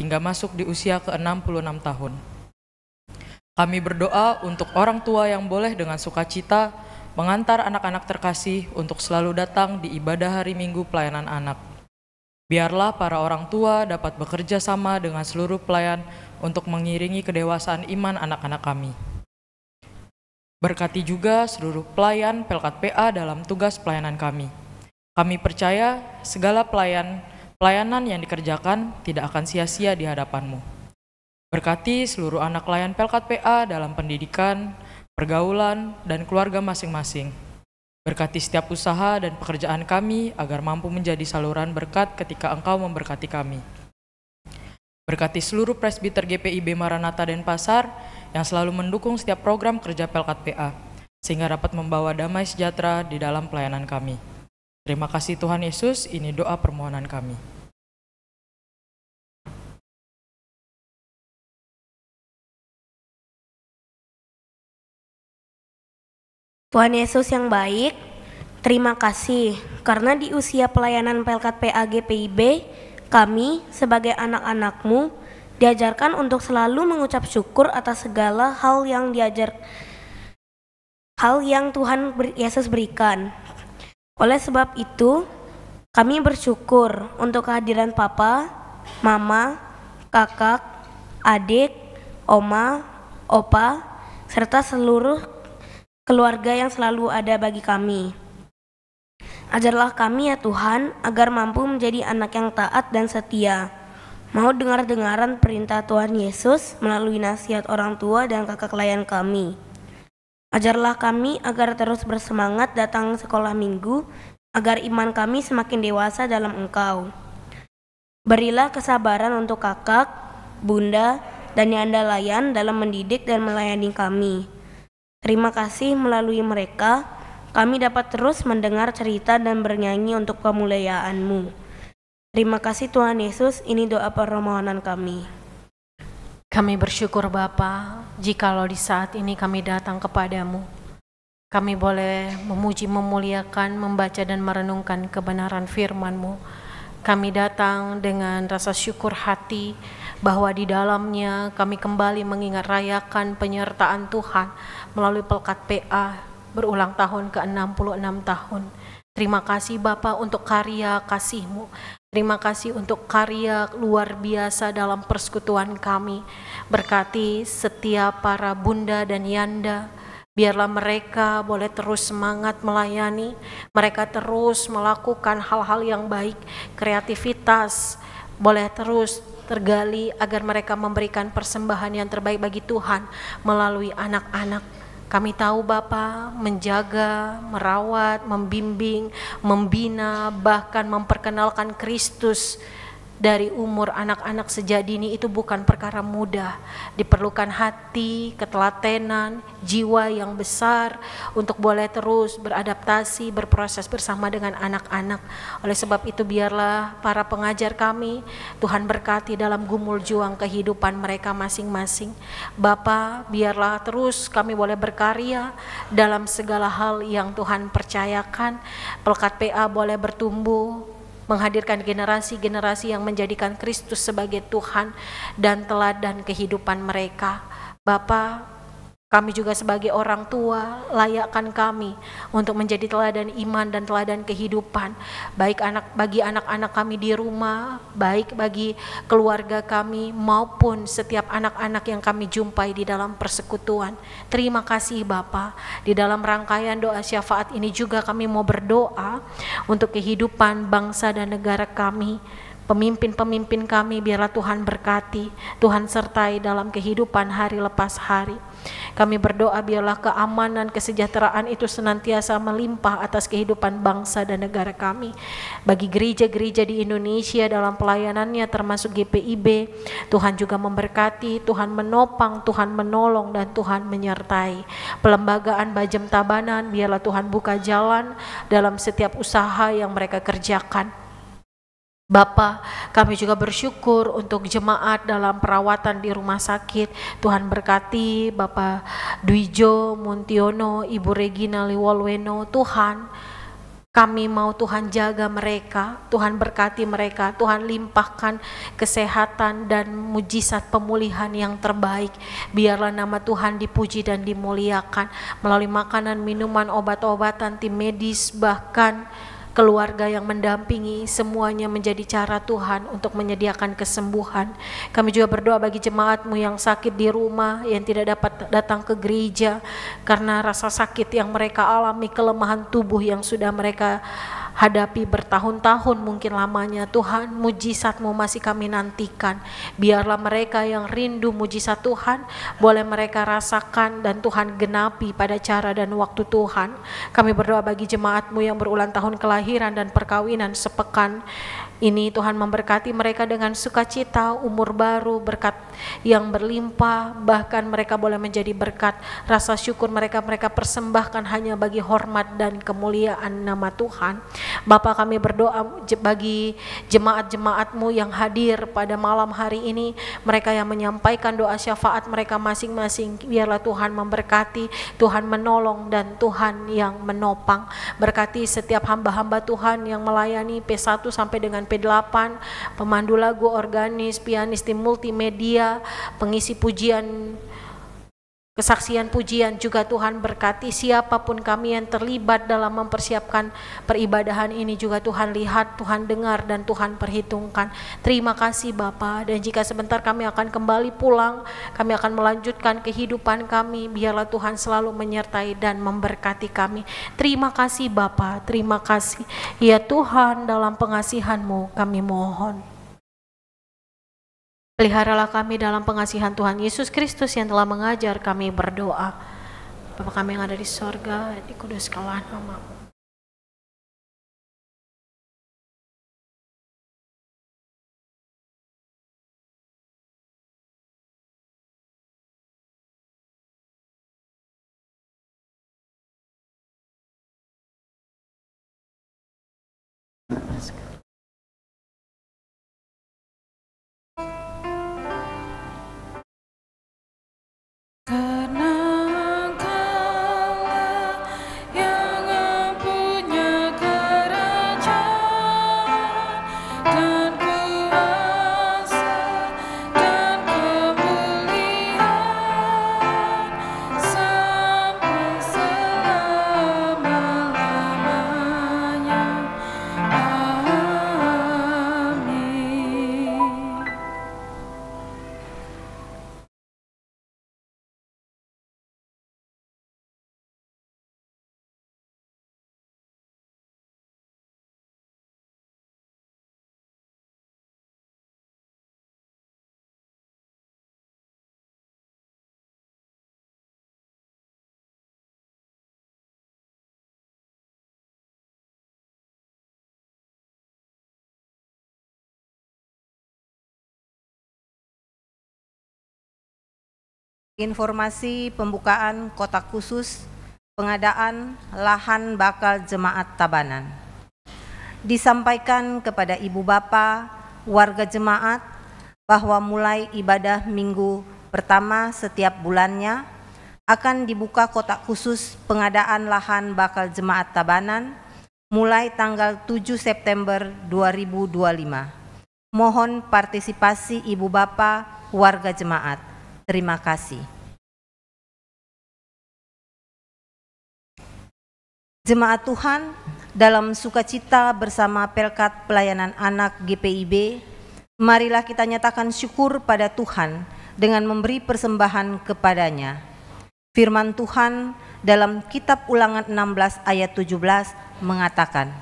hingga masuk di usia ke-66 tahun. Kami berdoa untuk orang tua yang boleh dengan sukacita mengantar anak-anak terkasih untuk selalu datang di ibadah hari Minggu pelayanan anak. Biarlah para orang tua dapat bekerja sama dengan seluruh pelayan untuk mengiringi kedewasaan iman anak-anak kami. Berkati juga seluruh pelayan Pelkat PA dalam tugas pelayanan kami. Kami percaya segala pelayanan yang dikerjakan tidak akan sia-sia di hadapan-Mu. Berkati seluruh anak pelayan Pelkat PA dalam pendidikan, pergaulan, dan keluarga masing-masing. Berkati setiap usaha dan pekerjaan kami agar mampu menjadi saluran berkat ketika Engkau memberkati kami. Berkati seluruh presbiter GPIB Maranatha Denpasar yang selalu mendukung setiap program kerja Pelkat PA, sehingga dapat membawa damai sejahtera di dalam pelayanan kami. Terima kasih Tuhan Yesus, ini doa permohonan kami. Tuhan Yesus yang baik, terima kasih karena di usia pelayanan Pelkat PA GPIB, kami sebagai anak-anak-Mu diajarkan untuk selalu mengucap syukur atas segala hal yang Tuhan Yesus berikan. Oleh sebab itu, kami bersyukur untuk kehadiran Papa, Mama, Kakak, adik, Oma, Opa, serta seluruh keluarga yang selalu ada bagi kami. Ajarlah kami ya Tuhan, agar mampu menjadi anak yang taat dan setia, mau dengar-dengaran perintah Tuhan Yesus melalui nasihat orang tua dan kakak layan kami. Ajarlah kami agar terus bersemangat datang sekolah minggu, agar iman kami semakin dewasa dalam Engkau. Berilah kesabaran untuk kakak, bunda, dan yanda layan dalam mendidik dan melayani kami. Terima kasih melalui mereka, kami dapat terus mendengar cerita dan bernyanyi untuk kemuliaan-Mu. Terima kasih Tuhan Yesus, ini doa permohonan kami. Kami bersyukur Bapa, jikalau di saat ini kami datang kepadamu, kami boleh memuji, memuliakan, membaca dan merenungkan kebenaran firman-Mu. Kami datang dengan rasa syukur hati bahwa di dalamnya kami kembali mengingat rayakan penyertaan Tuhan melalui Pelkat PA berulang tahun ke-66 tahun. Terima kasih Bapa untuk karya kasih-Mu. Terima kasih untuk karya luar biasa dalam persekutuan kami. Berkati setiap para bunda dan yanda, biarlah mereka boleh terus semangat melayani, mereka terus melakukan hal-hal yang baik, kreativitas boleh terus tergali agar mereka memberikan persembahan yang terbaik bagi Tuhan melalui anak-anak. Kami tahu Bapa menjaga, merawat, membimbing, membina, bahkan memperkenalkan Kristus dari umur anak-anak sejak dini itu bukan perkara mudah. Diperlukan hati, ketelatenan, jiwa yang besar untuk boleh terus beradaptasi, berproses bersama dengan anak-anak. Oleh sebab itu biarlah para pengajar kami, Tuhan berkati dalam gumul juang kehidupan mereka masing-masing. Bapa, biarlah terus kami boleh berkarya dalam segala hal yang Tuhan percayakan. Pelkat PA boleh bertumbuh, menghadirkan generasi-generasi yang menjadikan Kristus sebagai Tuhan dan teladan kehidupan mereka. Bapa, kami juga sebagai orang tua, layakkan kami untuk menjadi teladan iman dan teladan kehidupan, baik bagi anak-anak kami di rumah, baik bagi keluarga kami, maupun setiap anak-anak yang kami jumpai di dalam persekutuan. Terima kasih Bapa. Di dalam rangkaian doa syafaat ini juga kami mau berdoa untuk kehidupan bangsa dan negara kami. Pemimpin-pemimpin kami biarlah Tuhan berkati, Tuhan sertai dalam kehidupan hari lepas hari. Kami berdoa biarlah keamanan, kesejahteraan itu senantiasa melimpah atas kehidupan bangsa dan negara kami. Bagi gereja-gereja di Indonesia dalam pelayanannya termasuk GPIB, Tuhan juga memberkati, Tuhan menopang, Tuhan menolong, dan Tuhan menyertai. Pelembagaan Bajem Tabanan biarlah Tuhan buka jalan dalam setiap usaha yang mereka kerjakan. Bapa, kami juga bersyukur untuk jemaat dalam perawatan di rumah sakit. Tuhan berkati Bapak Dwijo Muntiono, Ibu Regina Liwolweno. Tuhan, Kami mau Tuhan jaga mereka, Tuhan berkati mereka, Tuhan limpahkan kesehatan dan mujizat pemulihan yang terbaik. Biarlah nama Tuhan dipuji dan dimuliakan melalui makanan, minuman, obat-obatan, tim medis, bahkan keluarga yang mendampingi, semuanya menjadi cara Tuhan untuk menyediakan kesembuhan. Kami juga berdoa bagi jemaat-Mu yang sakit di rumah, yang tidak dapat datang ke gereja karena rasa sakit yang mereka alami, kelemahan tubuh yang sudah mereka hadapi bertahun-tahun mungkin lamanya. Tuhan, mujizat-Mu masih kami nantikan. Biarlah mereka yang rindu mujizat Tuhan boleh mereka rasakan dan Tuhan genapi pada cara dan waktu Tuhan. Kami berdoa bagi jemaat-Mu yang berulang tahun kelahiran dan perkawinan sepekan ini. Tuhan memberkati mereka dengan sukacita, umur baru, berkat yang berlimpah, bahkan mereka boleh menjadi berkat. Rasa syukur mereka persembahkan hanya bagi hormat dan kemuliaan nama Tuhan. Bapa, kami berdoa bagi jemaat-jemaat-Mu yang hadir pada malam hari ini, mereka yang menyampaikan doa syafaat mereka masing-masing. Biarlah Tuhan memberkati, Tuhan menolong, dan Tuhan yang menopang. Berkati setiap hamba-hamba Tuhan yang melayani P1 sampai dengan P8, pemandu lagu, organis, pianis, tim multimedia, pengisi pujian, kesaksian pujian juga. Tuhan berkati siapapun kami yang terlibat dalam mempersiapkan peribadahan ini juga. Tuhan lihat, Tuhan dengar, dan Tuhan perhitungkan. Terima kasih Bapa. Dan jika sebentar kami akan kembali pulang, kami akan melanjutkan kehidupan kami, biarlah Tuhan selalu menyertai dan memberkati kami. Terima kasih Bapa, terima kasih ya Tuhan. Dalam pengasihan-Mu kami mohon. Peliharalah kami dalam pengasihan Tuhan Yesus Kristus yang telah mengajar kami berdoa. Bapa kami yang ada di sorga, dikuduskanlah nama-Mu. Informasi pembukaan kotak khusus pengadaan lahan bakal jemaat Tabanan. Disampaikan kepada Ibu Bapa, warga jemaat, bahwa mulai ibadah minggu pertama setiap bulannya akan dibuka kotak khusus pengadaan lahan bakal jemaat Tabanan mulai tanggal 7 September 2025. Mohon partisipasi Ibu Bapa, warga jemaat. Terima kasih. Jemaat Tuhan, dalam sukacita bersama Pelkat Pelayanan Anak GPIB, marilah kita nyatakan syukur pada Tuhan dengan memberi persembahan kepadanya. Firman Tuhan dalam kitab Ulangan 16 ayat 17 mengatakan,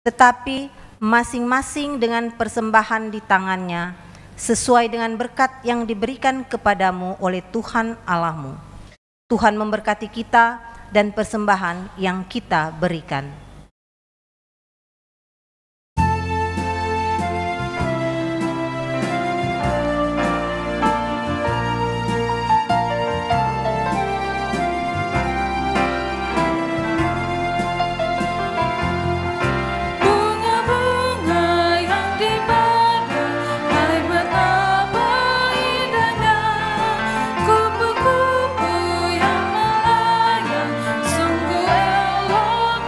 "Tetapi masing-masing dengan persembahan di tangannya, sesuai dengan berkat yang diberikan kepadamu oleh Tuhan Allahmu." Tuhan memberkati kita dan persembahan yang kita berikan. Kupu-kupu yang melayang, sungguh elok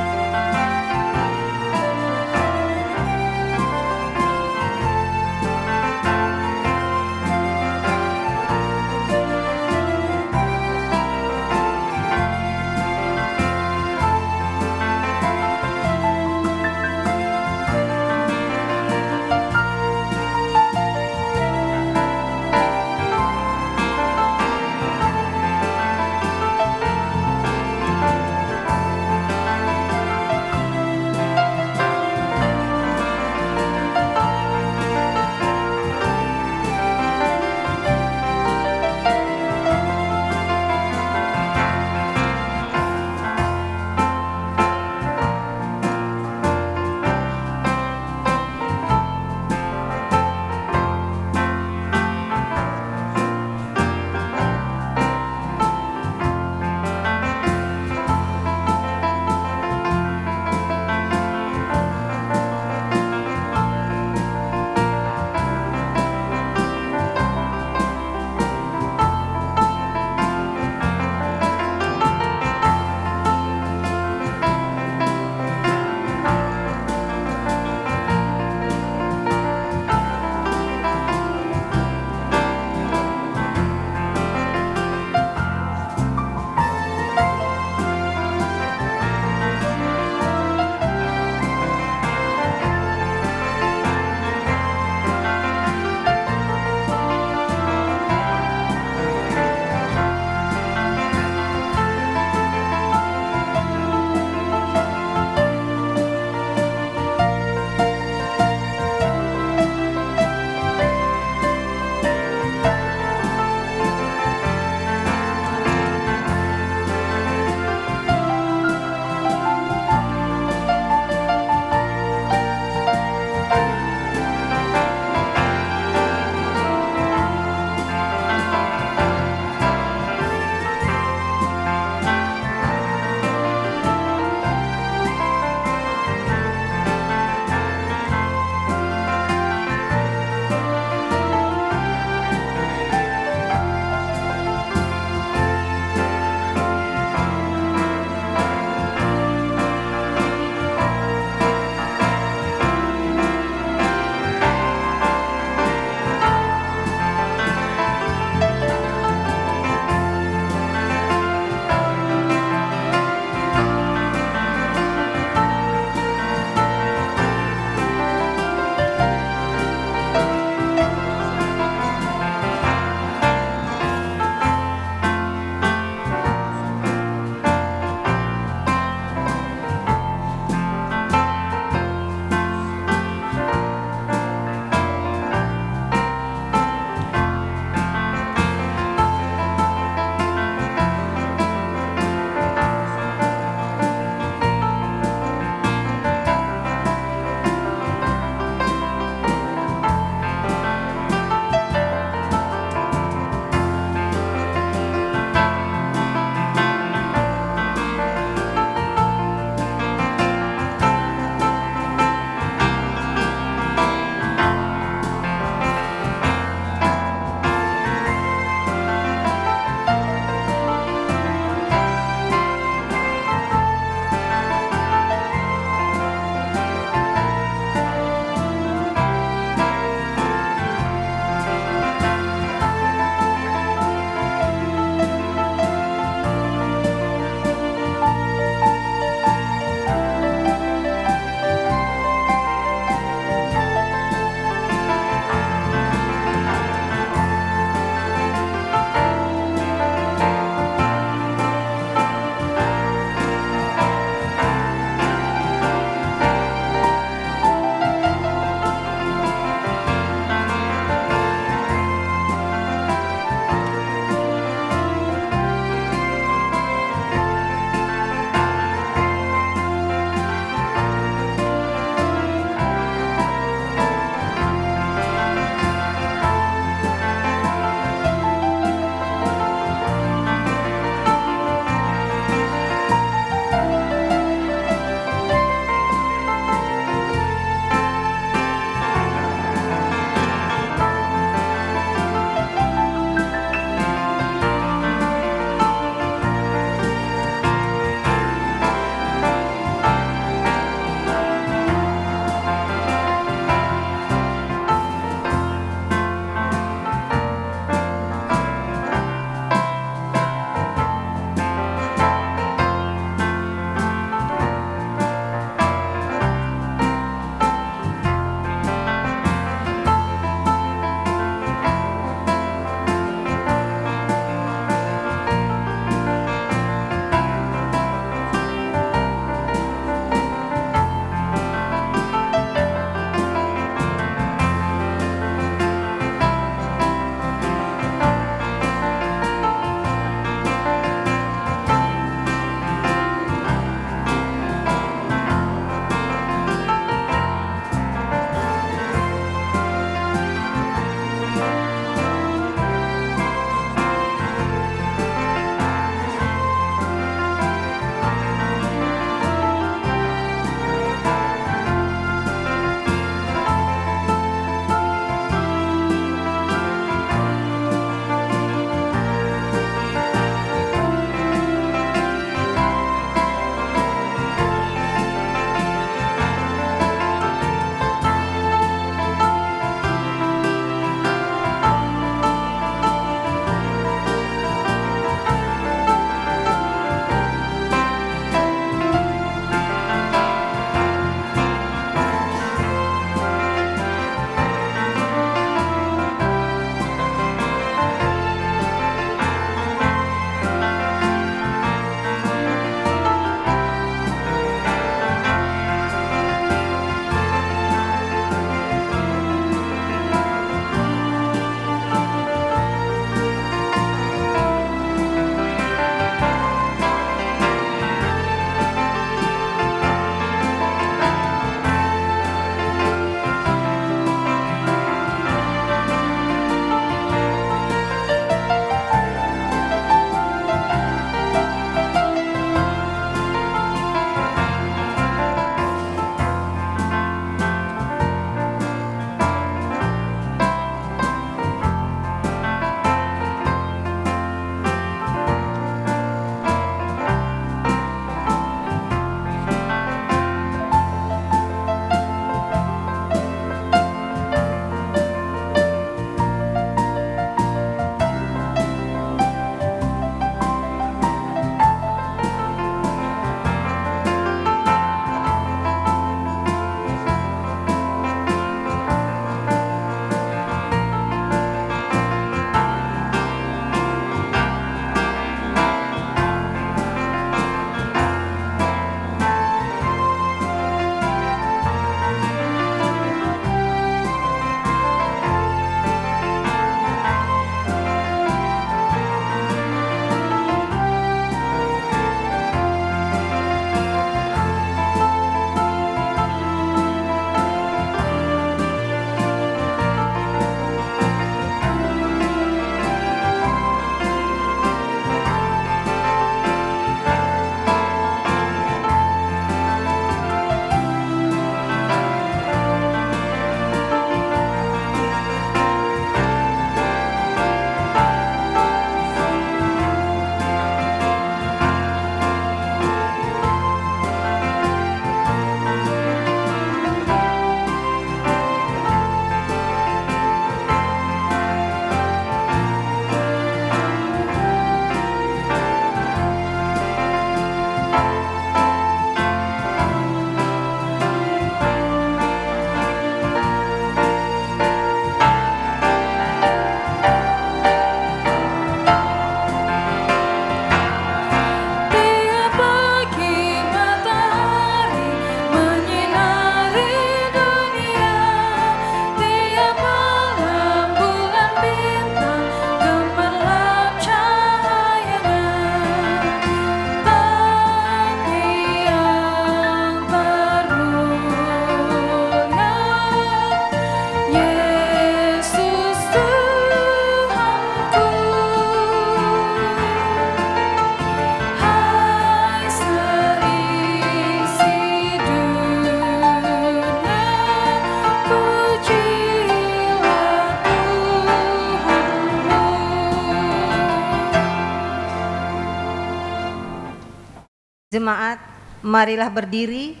Jemaat, marilah berdiri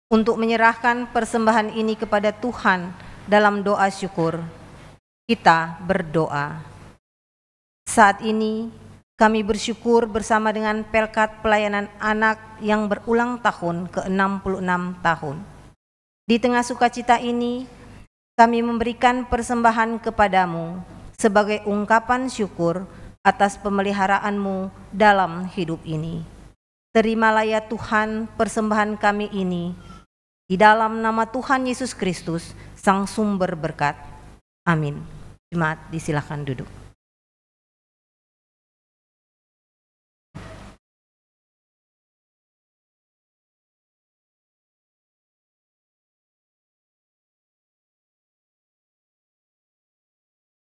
untuk menyerahkan persembahan ini kepada Tuhan dalam doa syukur. Kita berdoa. Saat ini kami bersyukur bersama dengan Pelkat Pelayanan Anak yang berulang tahun ke-66 tahun. Di tengah sukacita ini, kami memberikan persembahan kepadamu sebagai ungkapan syukur atas pemeliharaanmu dalam hidup ini. Terimalah ya Tuhan persembahan kami ini, di dalam nama Tuhan Yesus Kristus, Sang Sumber Berkat. Amin. Jemaat, disilakan duduk.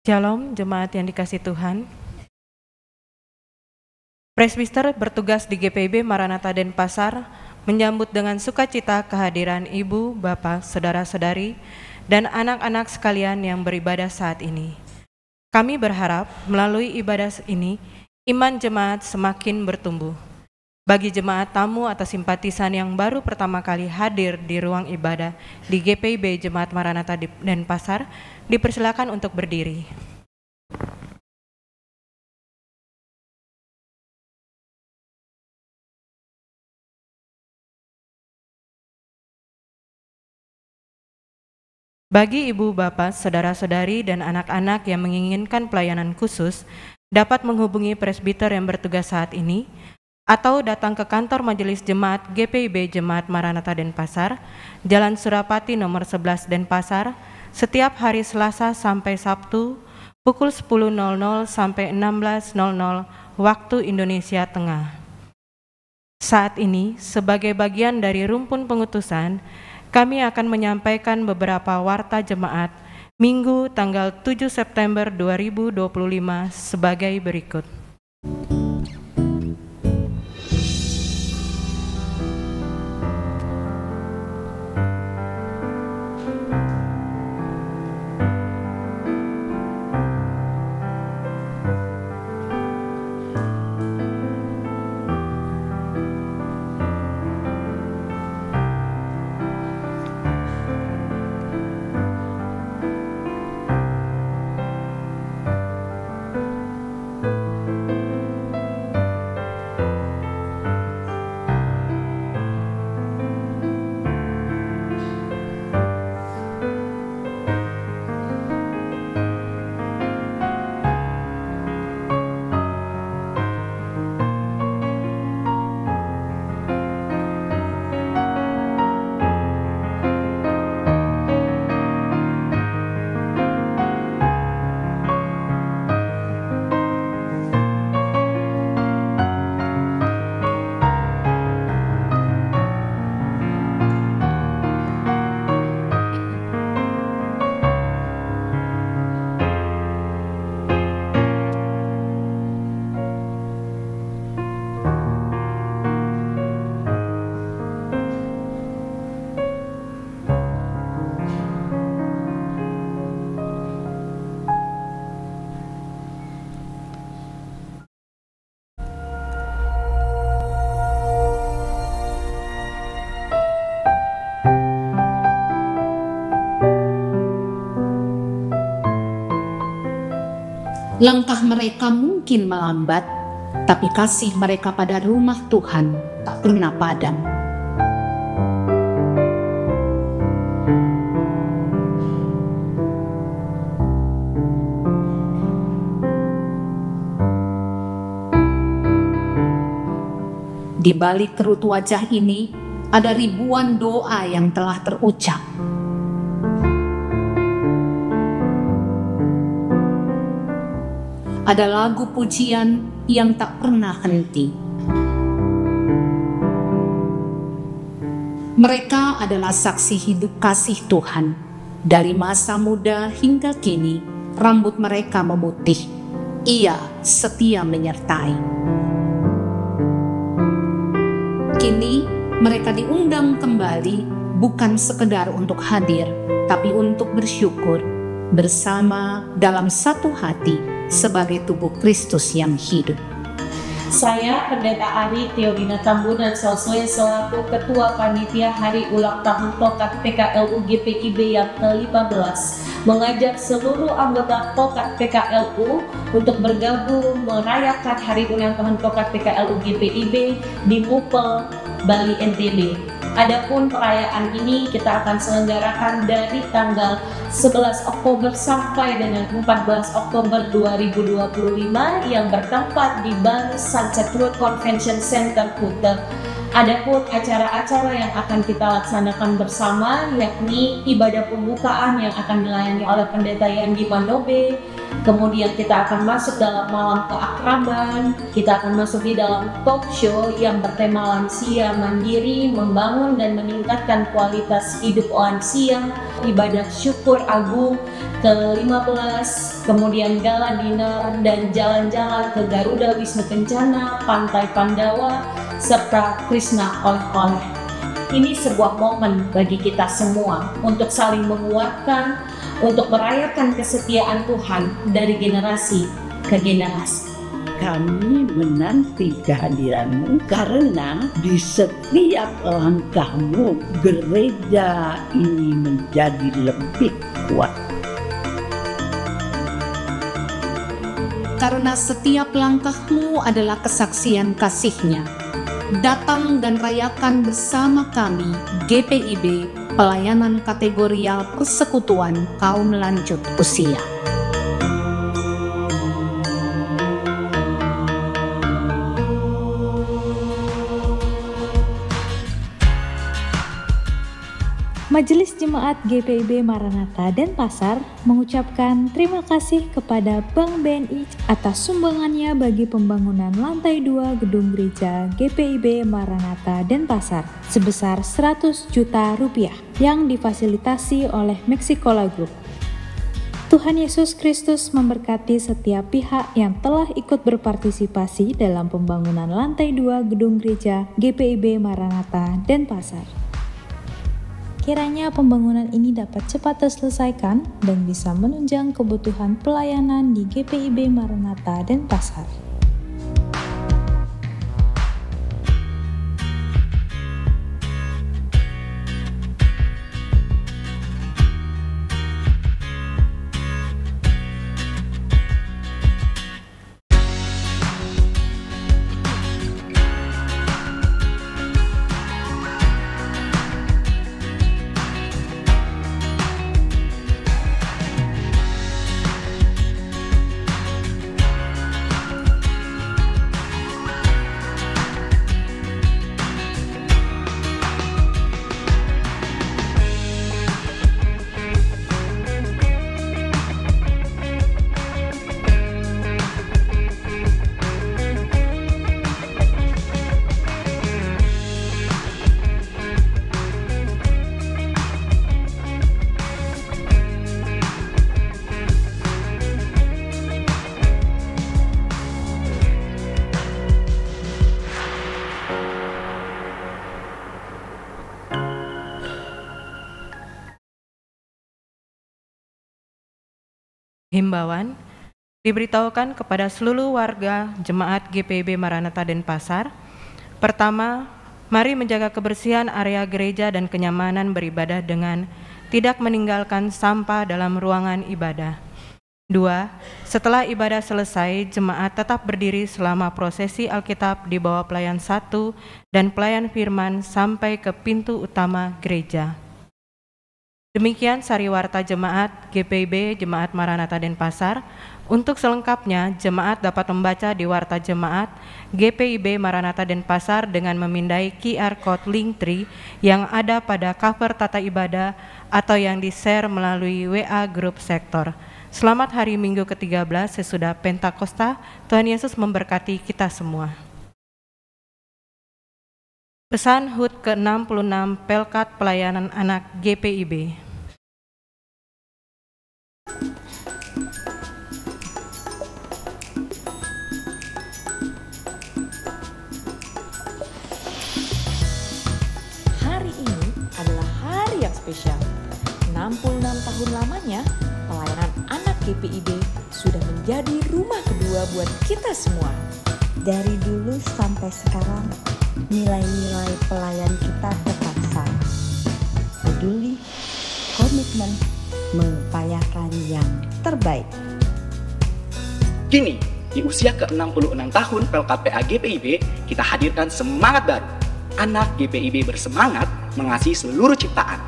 Shalom, jemaat yang dikasihi Tuhan. Presbiter bertugas di GPIB Maranatha Denpasar menyambut dengan sukacita kehadiran ibu, bapak, saudara-saudari, dan anak-anak sekalian yang beribadah saat ini. Kami berharap melalui ibadah ini, iman jemaat semakin bertumbuh. Bagi jemaat tamu atau simpatisan yang baru pertama kali hadir di ruang ibadah di GPIB Jemaat Maranatha Denpasar, dipersilakan untuk berdiri. Bagi ibu, bapak, saudara-saudari, dan anak-anak yang menginginkan pelayanan khusus, dapat menghubungi presbiter yang bertugas saat ini, atau datang ke kantor Majelis Jemaat GPIB Jemaat Maranatha Denpasar, Jalan Surapati nomor 11 Denpasar, setiap hari Selasa sampai Sabtu, pukul 10.00 sampai 16.00 waktu Indonesia Tengah. Saat ini, sebagai bagian dari rumpun pengutusan, kami akan menyampaikan beberapa warta jemaat Minggu tanggal 7 September 2025 sebagai berikut. Langkah mereka mungkin melambat, tapi kasih mereka pada rumah Tuhan tak pernah padam. Di balik kerut wajah ini, ada ribuan doa yang telah terucap. Ada lagu pujian yang tak pernah henti. Mereka adalah saksi hidup kasih Tuhan. Dari masa muda hingga kini, rambut mereka memutih. Ia setia menyertai. Kini mereka diundang kembali bukan sekedar untuk hadir, tapi untuk bersyukur bersama dalam satu hati sebagai tubuh Kristus yang hidup. Saya, Pendeta Ari Theodina Tambunan Sosoe selaku Ketua Panitia Hari Ulang Tahun Tokat PKLU GPIB yang ke-15, mengajak seluruh anggota Tokat PKLU untuk bergabung merayakan Hari Ulang Tahun Tokat PKLU GPIB di Mupel, Bali NTB. Adapun perayaan ini kita akan selenggarakan dari tanggal 11 Oktober sampai dengan 14 Oktober 2025 yang bertempat di Bali Sunset Road Convention Center Kuta. Adapun acara-acara yang akan kita laksanakan bersama yakni ibadah pembukaan yang akan dilayani oleh Pendeta Yandi Mandobe. Kemudian kita akan masuk dalam malam keakraban, kita akan masuk di dalam talk show yang bertema lansia mandiri, membangun dan meningkatkan kualitas hidup lansia, ibadah syukur agung ke-15, kemudian gala dinner dan jalan-jalan ke Garuda Wisnu Kencana, Pantai Pandawa, serta Krishna oleh-oleh. Ini sebuah momen bagi kita semua untuk saling menguatkan, untuk merayakan kesetiaan Tuhan dari generasi ke generasi. Kami menanti kehadiranmu karena di setiap langkahmu gereja ini menjadi lebih kuat. Karena setiap langkahmu adalah kesaksian kasih-Nya. Datang dan rayakan bersama kami GPIB, pelayanan kategorial persekutuan kaum lanjut usia. Majelis Jemaat GPIB Maranatha Denpasar mengucapkan terima kasih kepada Bank BNI atas sumbangannya bagi pembangunan lantai 2 gedung gereja GPIB Maranatha Denpasar sebesar 100 juta rupiah yang difasilitasi oleh Mexicola Group. Tuhan Yesus Kristus memberkati setiap pihak yang telah ikut berpartisipasi dalam pembangunan lantai 2 gedung gereja GPIB Maranatha Denpasar. Kiranya pembangunan ini dapat cepat terselesaikan dan bisa menunjang kebutuhan pelayanan di GPIB Maranatha Denpasar. Himbauan diberitahukan kepada seluruh warga Jemaat GPIB Maranatha Denpasar. Pertama, mari menjaga kebersihan area gereja dan kenyamanan beribadah dengan tidak meninggalkan sampah dalam ruangan ibadah. 2. Setelah ibadah selesai, jemaat tetap berdiri selama prosesi Alkitab di bawah pelayan 1 dan pelayan firman sampai ke pintu utama gereja. Demikian sariwarta Jemaat GPIB Jemaat Maranatha Denpasar. Untuk selengkapnya, jemaat dapat membaca di Warta Jemaat GPIB Maranatha Denpasar dengan memindai QR Code Linktree yang ada pada cover tata ibadah atau yang di-share melalui WA Grup Sektor. Selamat hari Minggu ke-13 sesudah Pentakosta. Tuhan Yesus memberkati kita semua. Pesan HUT ke-66 Pelkat Pelayanan Anak GPIB. Hari ini adalah hari yang spesial. 66 tahun lamanya, pelayanan anak GPIB sudah menjadi rumah kedua buat kita semua. Dari dulu sampai sekarang, nilai-nilai pelayan kita tetap sama. Peduli, komitmen, mengupayakan yang terbaik. Kini, di usia ke-66 tahun PLKPA GPIB, kita hadirkan semangat baru. Anak GPIB bersemangat mengasihi seluruh ciptaan.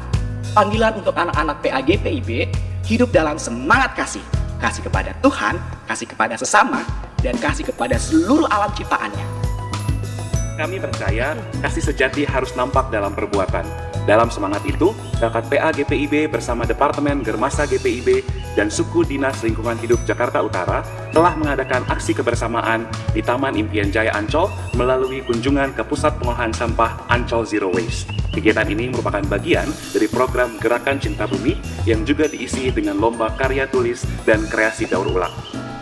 Panggilan untuk anak-anak PA GPIB, hidup dalam semangat kasih. Kasih kepada Tuhan, kasih kepada sesama, dan kasih kepada seluruh alam ciptaannya. Kami percaya kasih sejati harus nampak dalam perbuatan. Dalam semangat itu, Pelkat PA GPIB bersama Departemen Germasa GPIB dan Suku Dinas Lingkungan Hidup Jakarta Utara telah mengadakan aksi kebersamaan di Taman Impian Jaya Ancol melalui kunjungan ke Pusat Pengolahan Sampah Ancol Zero Waste. Kegiatan ini merupakan bagian dari program Gerakan Cinta Bumi yang juga diisi dengan lomba karya tulis dan kreasi daur ulang.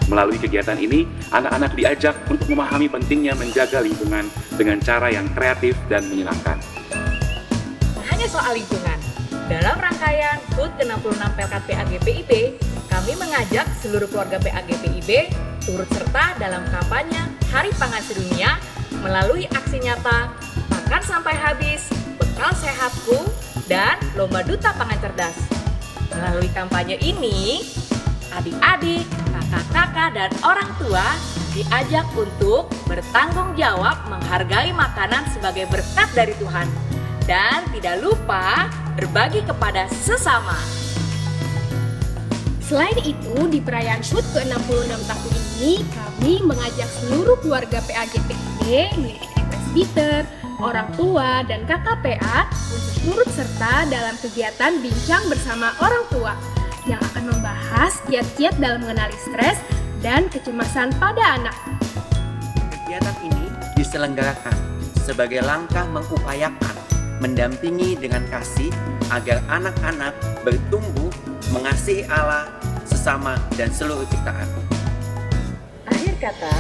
Melalui kegiatan ini, anak-anak diajak untuk memahami pentingnya menjaga lingkungan dengan cara yang kreatif dan menyenangkan. Hanya soal lingkungan. Dalam rangkaian HUT ke-66 Pelkat PA GPIB, kami mengajak seluruh keluarga PA GPIB turut serta dalam kampanye Hari Pangan Sedunia melalui aksi nyata Makan Sampai Habis, Bekal Sehatku, dan Lomba Duta Pangan Cerdas. Melalui kampanye ini, adik-adik, kakak-kakak, dan orang tua diajak untuk bertanggung jawab menghargai makanan sebagai berkat dari Tuhan. Dan tidak lupa berbagi kepada sesama. Selain itu, di perayaan HUT ke-66 tahun ini, kami mengajak seluruh keluarga PA GPIB, meliputi presbiter, orang tua, dan kakak PA untuk turut serta dalam kegiatan Bincang Bersama Orang Tua yang akan membahas kiat-kiat dalam mengenali stres dan kecemasan pada anak. Kegiatan ini diselenggarakan sebagai langkah mengupayakan mendampingi dengan kasih agar anak-anak bertumbuh mengasihi Allah, sesama, dan seluruh ciptaan. Akhir kata,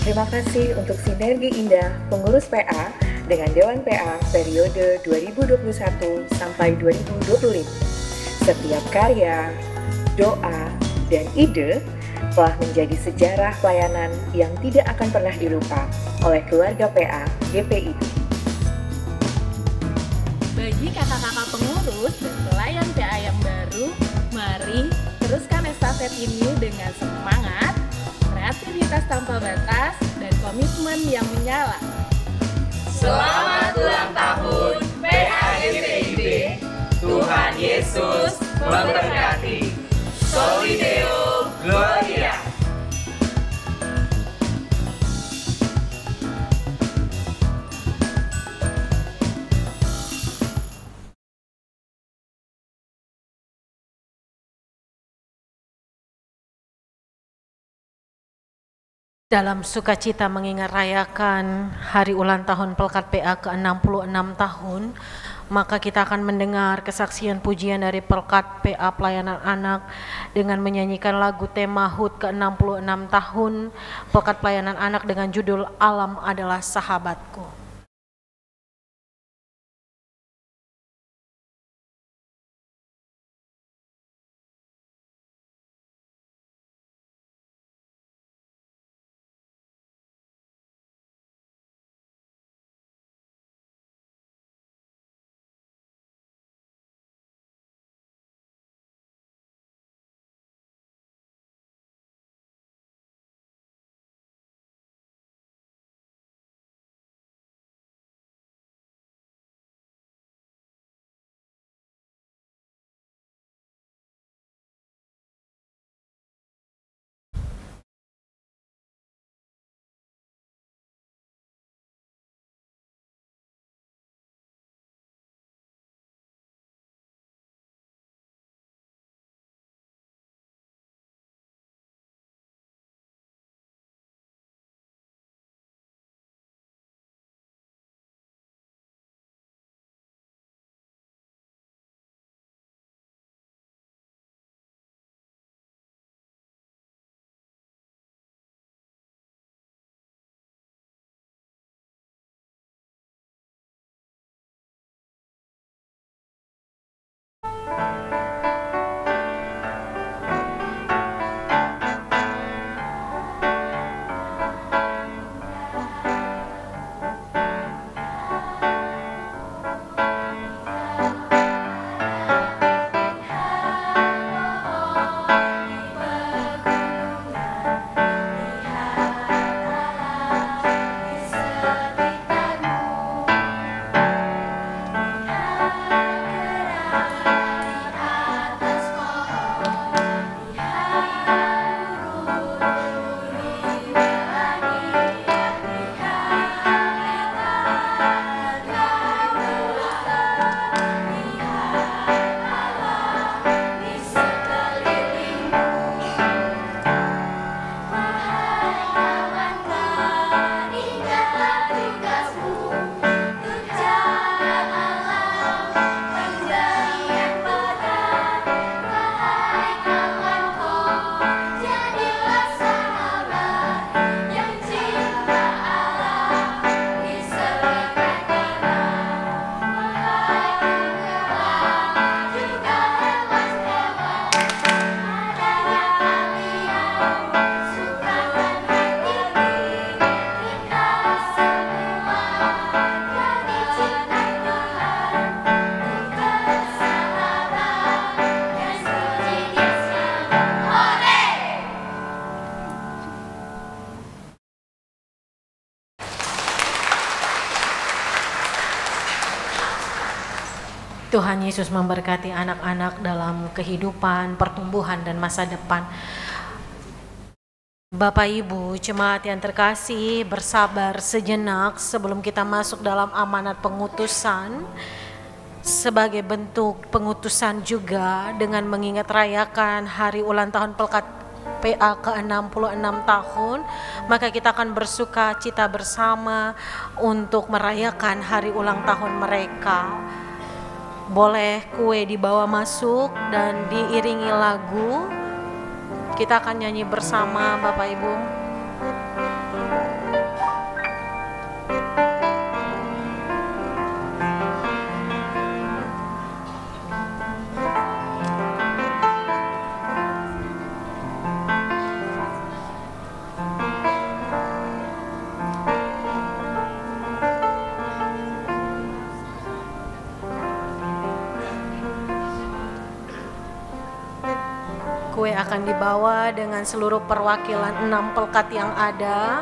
terima kasih untuk sinergi indah pengurus PA dengan Dewan PA periode 2021 sampai 2025. Setiap karya, doa, dan ide telah menjadi sejarah pelayanan yang tidak akan pernah dilupa oleh keluarga PA GPIB. Bagi kakak-kakak pengurus dan pelayan PA yang baru, mari teruskan estafet ini dengan semangat, kreativitas tanpa batas, dan komitmen yang menyala. Selamat ulang tahun PA GPIB. Tuhan Yesus memberkati. Soli Deo Gloria. Dalam sukacita mengingat rayakan hari ulang tahun Pelkat PA ke-66 tahun, maka kita akan mendengar kesaksian pujian dari Pelkat PA Pelayanan Anak dengan menyanyikan lagu tema HUT ke-66 tahun Pelkat Pelayanan Anak dengan judul Alam Adalah Sahabatku. Tuhan Yesus memberkati anak-anak dalam kehidupan, pertumbuhan, dan masa depan. Bapak Ibu, jemaat yang terkasih, bersabar sejenak sebelum kita masuk dalam amanat pengutusan. Sebagai bentuk pengutusan juga dengan mengingat rayakan hari ulang tahun Pelkat PA ke-66 tahun, maka kita akan bersuka cita bersama untuk merayakan hari ulang tahun mereka. Boleh kue dibawa masuk dan diiringi lagu. Kita akan nyanyi bersama Bapak Ibu. Kue akan dibawa dengan seluruh perwakilan 6 pelkat yang ada.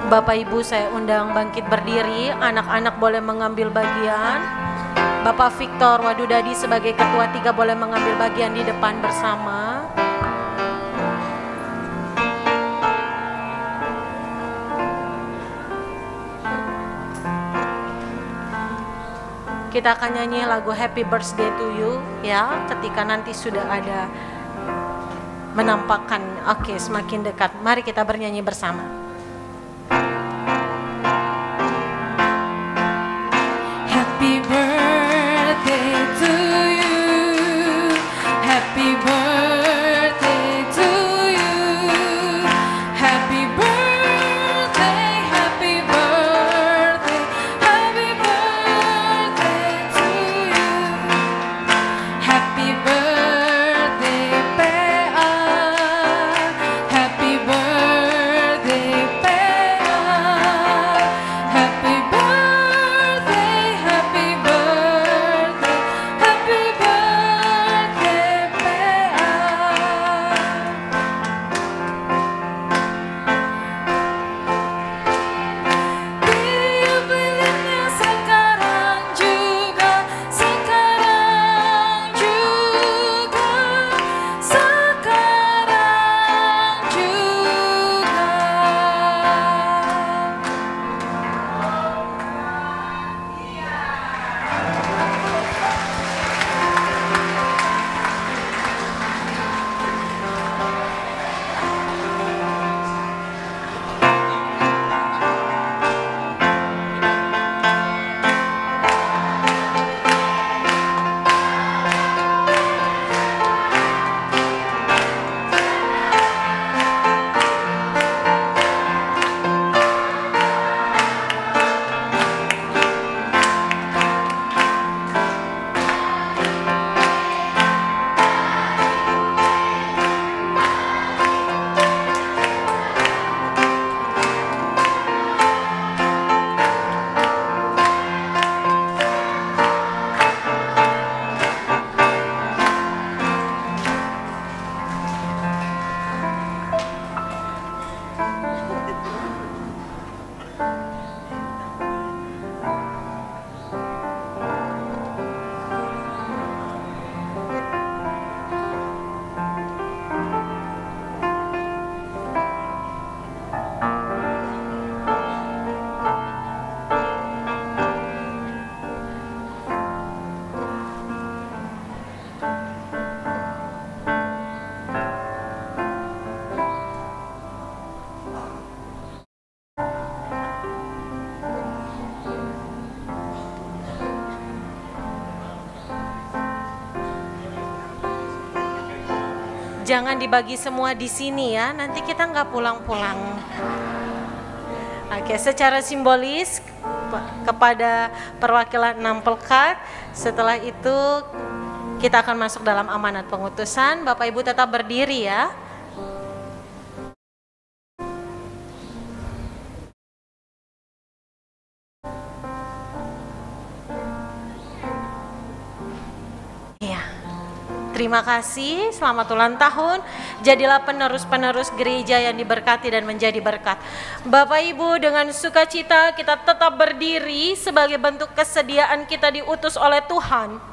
Bapak Ibu, saya undang bangkit berdiri. Anak-anak boleh mengambil bagian. Bapak Victor Wadudadi sebagai ketua 3 boleh mengambil bagian di depan bersama. Kita akan nyanyi lagu Happy Birthday to You ya, ketika nanti sudah ada menampakkan. Oke, semakin dekat. Mari kita bernyanyi bersama. Happy birthday to you. Happy birthday to you. Happy birthday, happy birthday, happy birthday to you. Happy birthday PA. Happy birthday PA. Happy birthday, happy birthday, happy birthday PA. Tiup lilinnya sekarang juga, sekarang juga, sekarang juga. Jangan dibagi semua di sini ya, nanti kita nggak pulang-pulang. Oke, secara simbolis kepada perwakilan 6 pelkat. Setelah itu kita akan masuk dalam amanat pengutusan. Bapak Ibu tetap berdiri ya. Terima kasih, selamat ulang tahun. Jadilah penerus-penerus gereja yang diberkati dan menjadi berkat. Bapak Ibu, dengan sukacita kita tetap berdiri sebagai bentuk kesediaan kita diutus oleh Tuhan.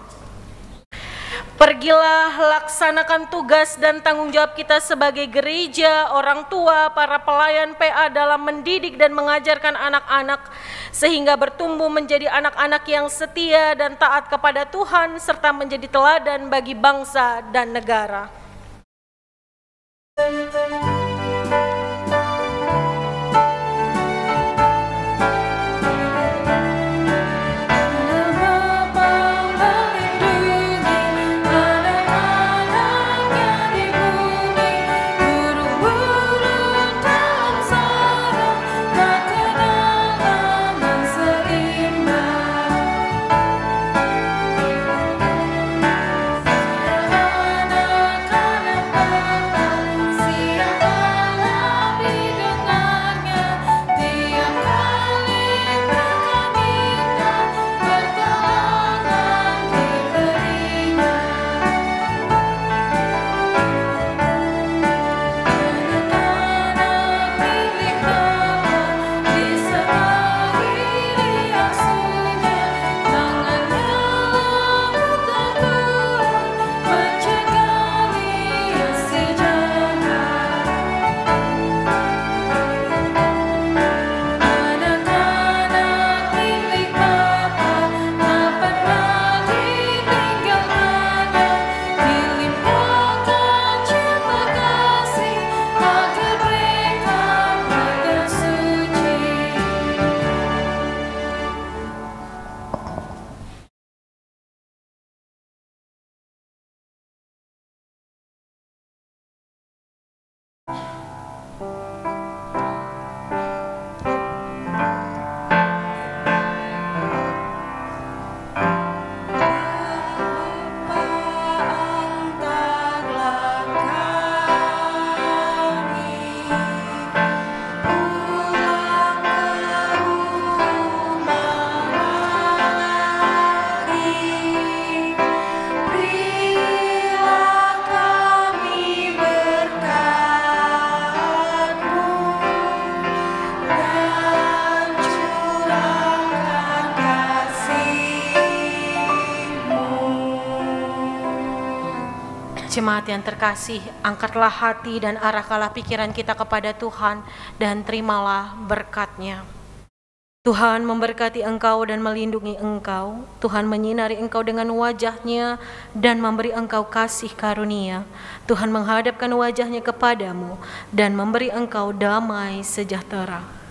Pergilah laksanakan tugas dan tanggung jawab kita sebagai gereja, orang tua, para pelayan PA dalam mendidik dan mengajarkan anak-anak sehingga bertumbuh menjadi anak-anak yang setia dan taat kepada Tuhan serta menjadi teladan bagi bangsa dan negara. Jemaat yang terkasih, angkatlah hati dan arahkanlah pikiran kita kepada Tuhan dan terimalah berkat-Nya. Tuhan memberkati engkau dan melindungi engkau. Tuhan menyinari engkau dengan wajah-Nya dan memberi engkau kasih karunia. Tuhan menghadapkan wajah-Nya kepadamu dan memberi engkau damai sejahtera.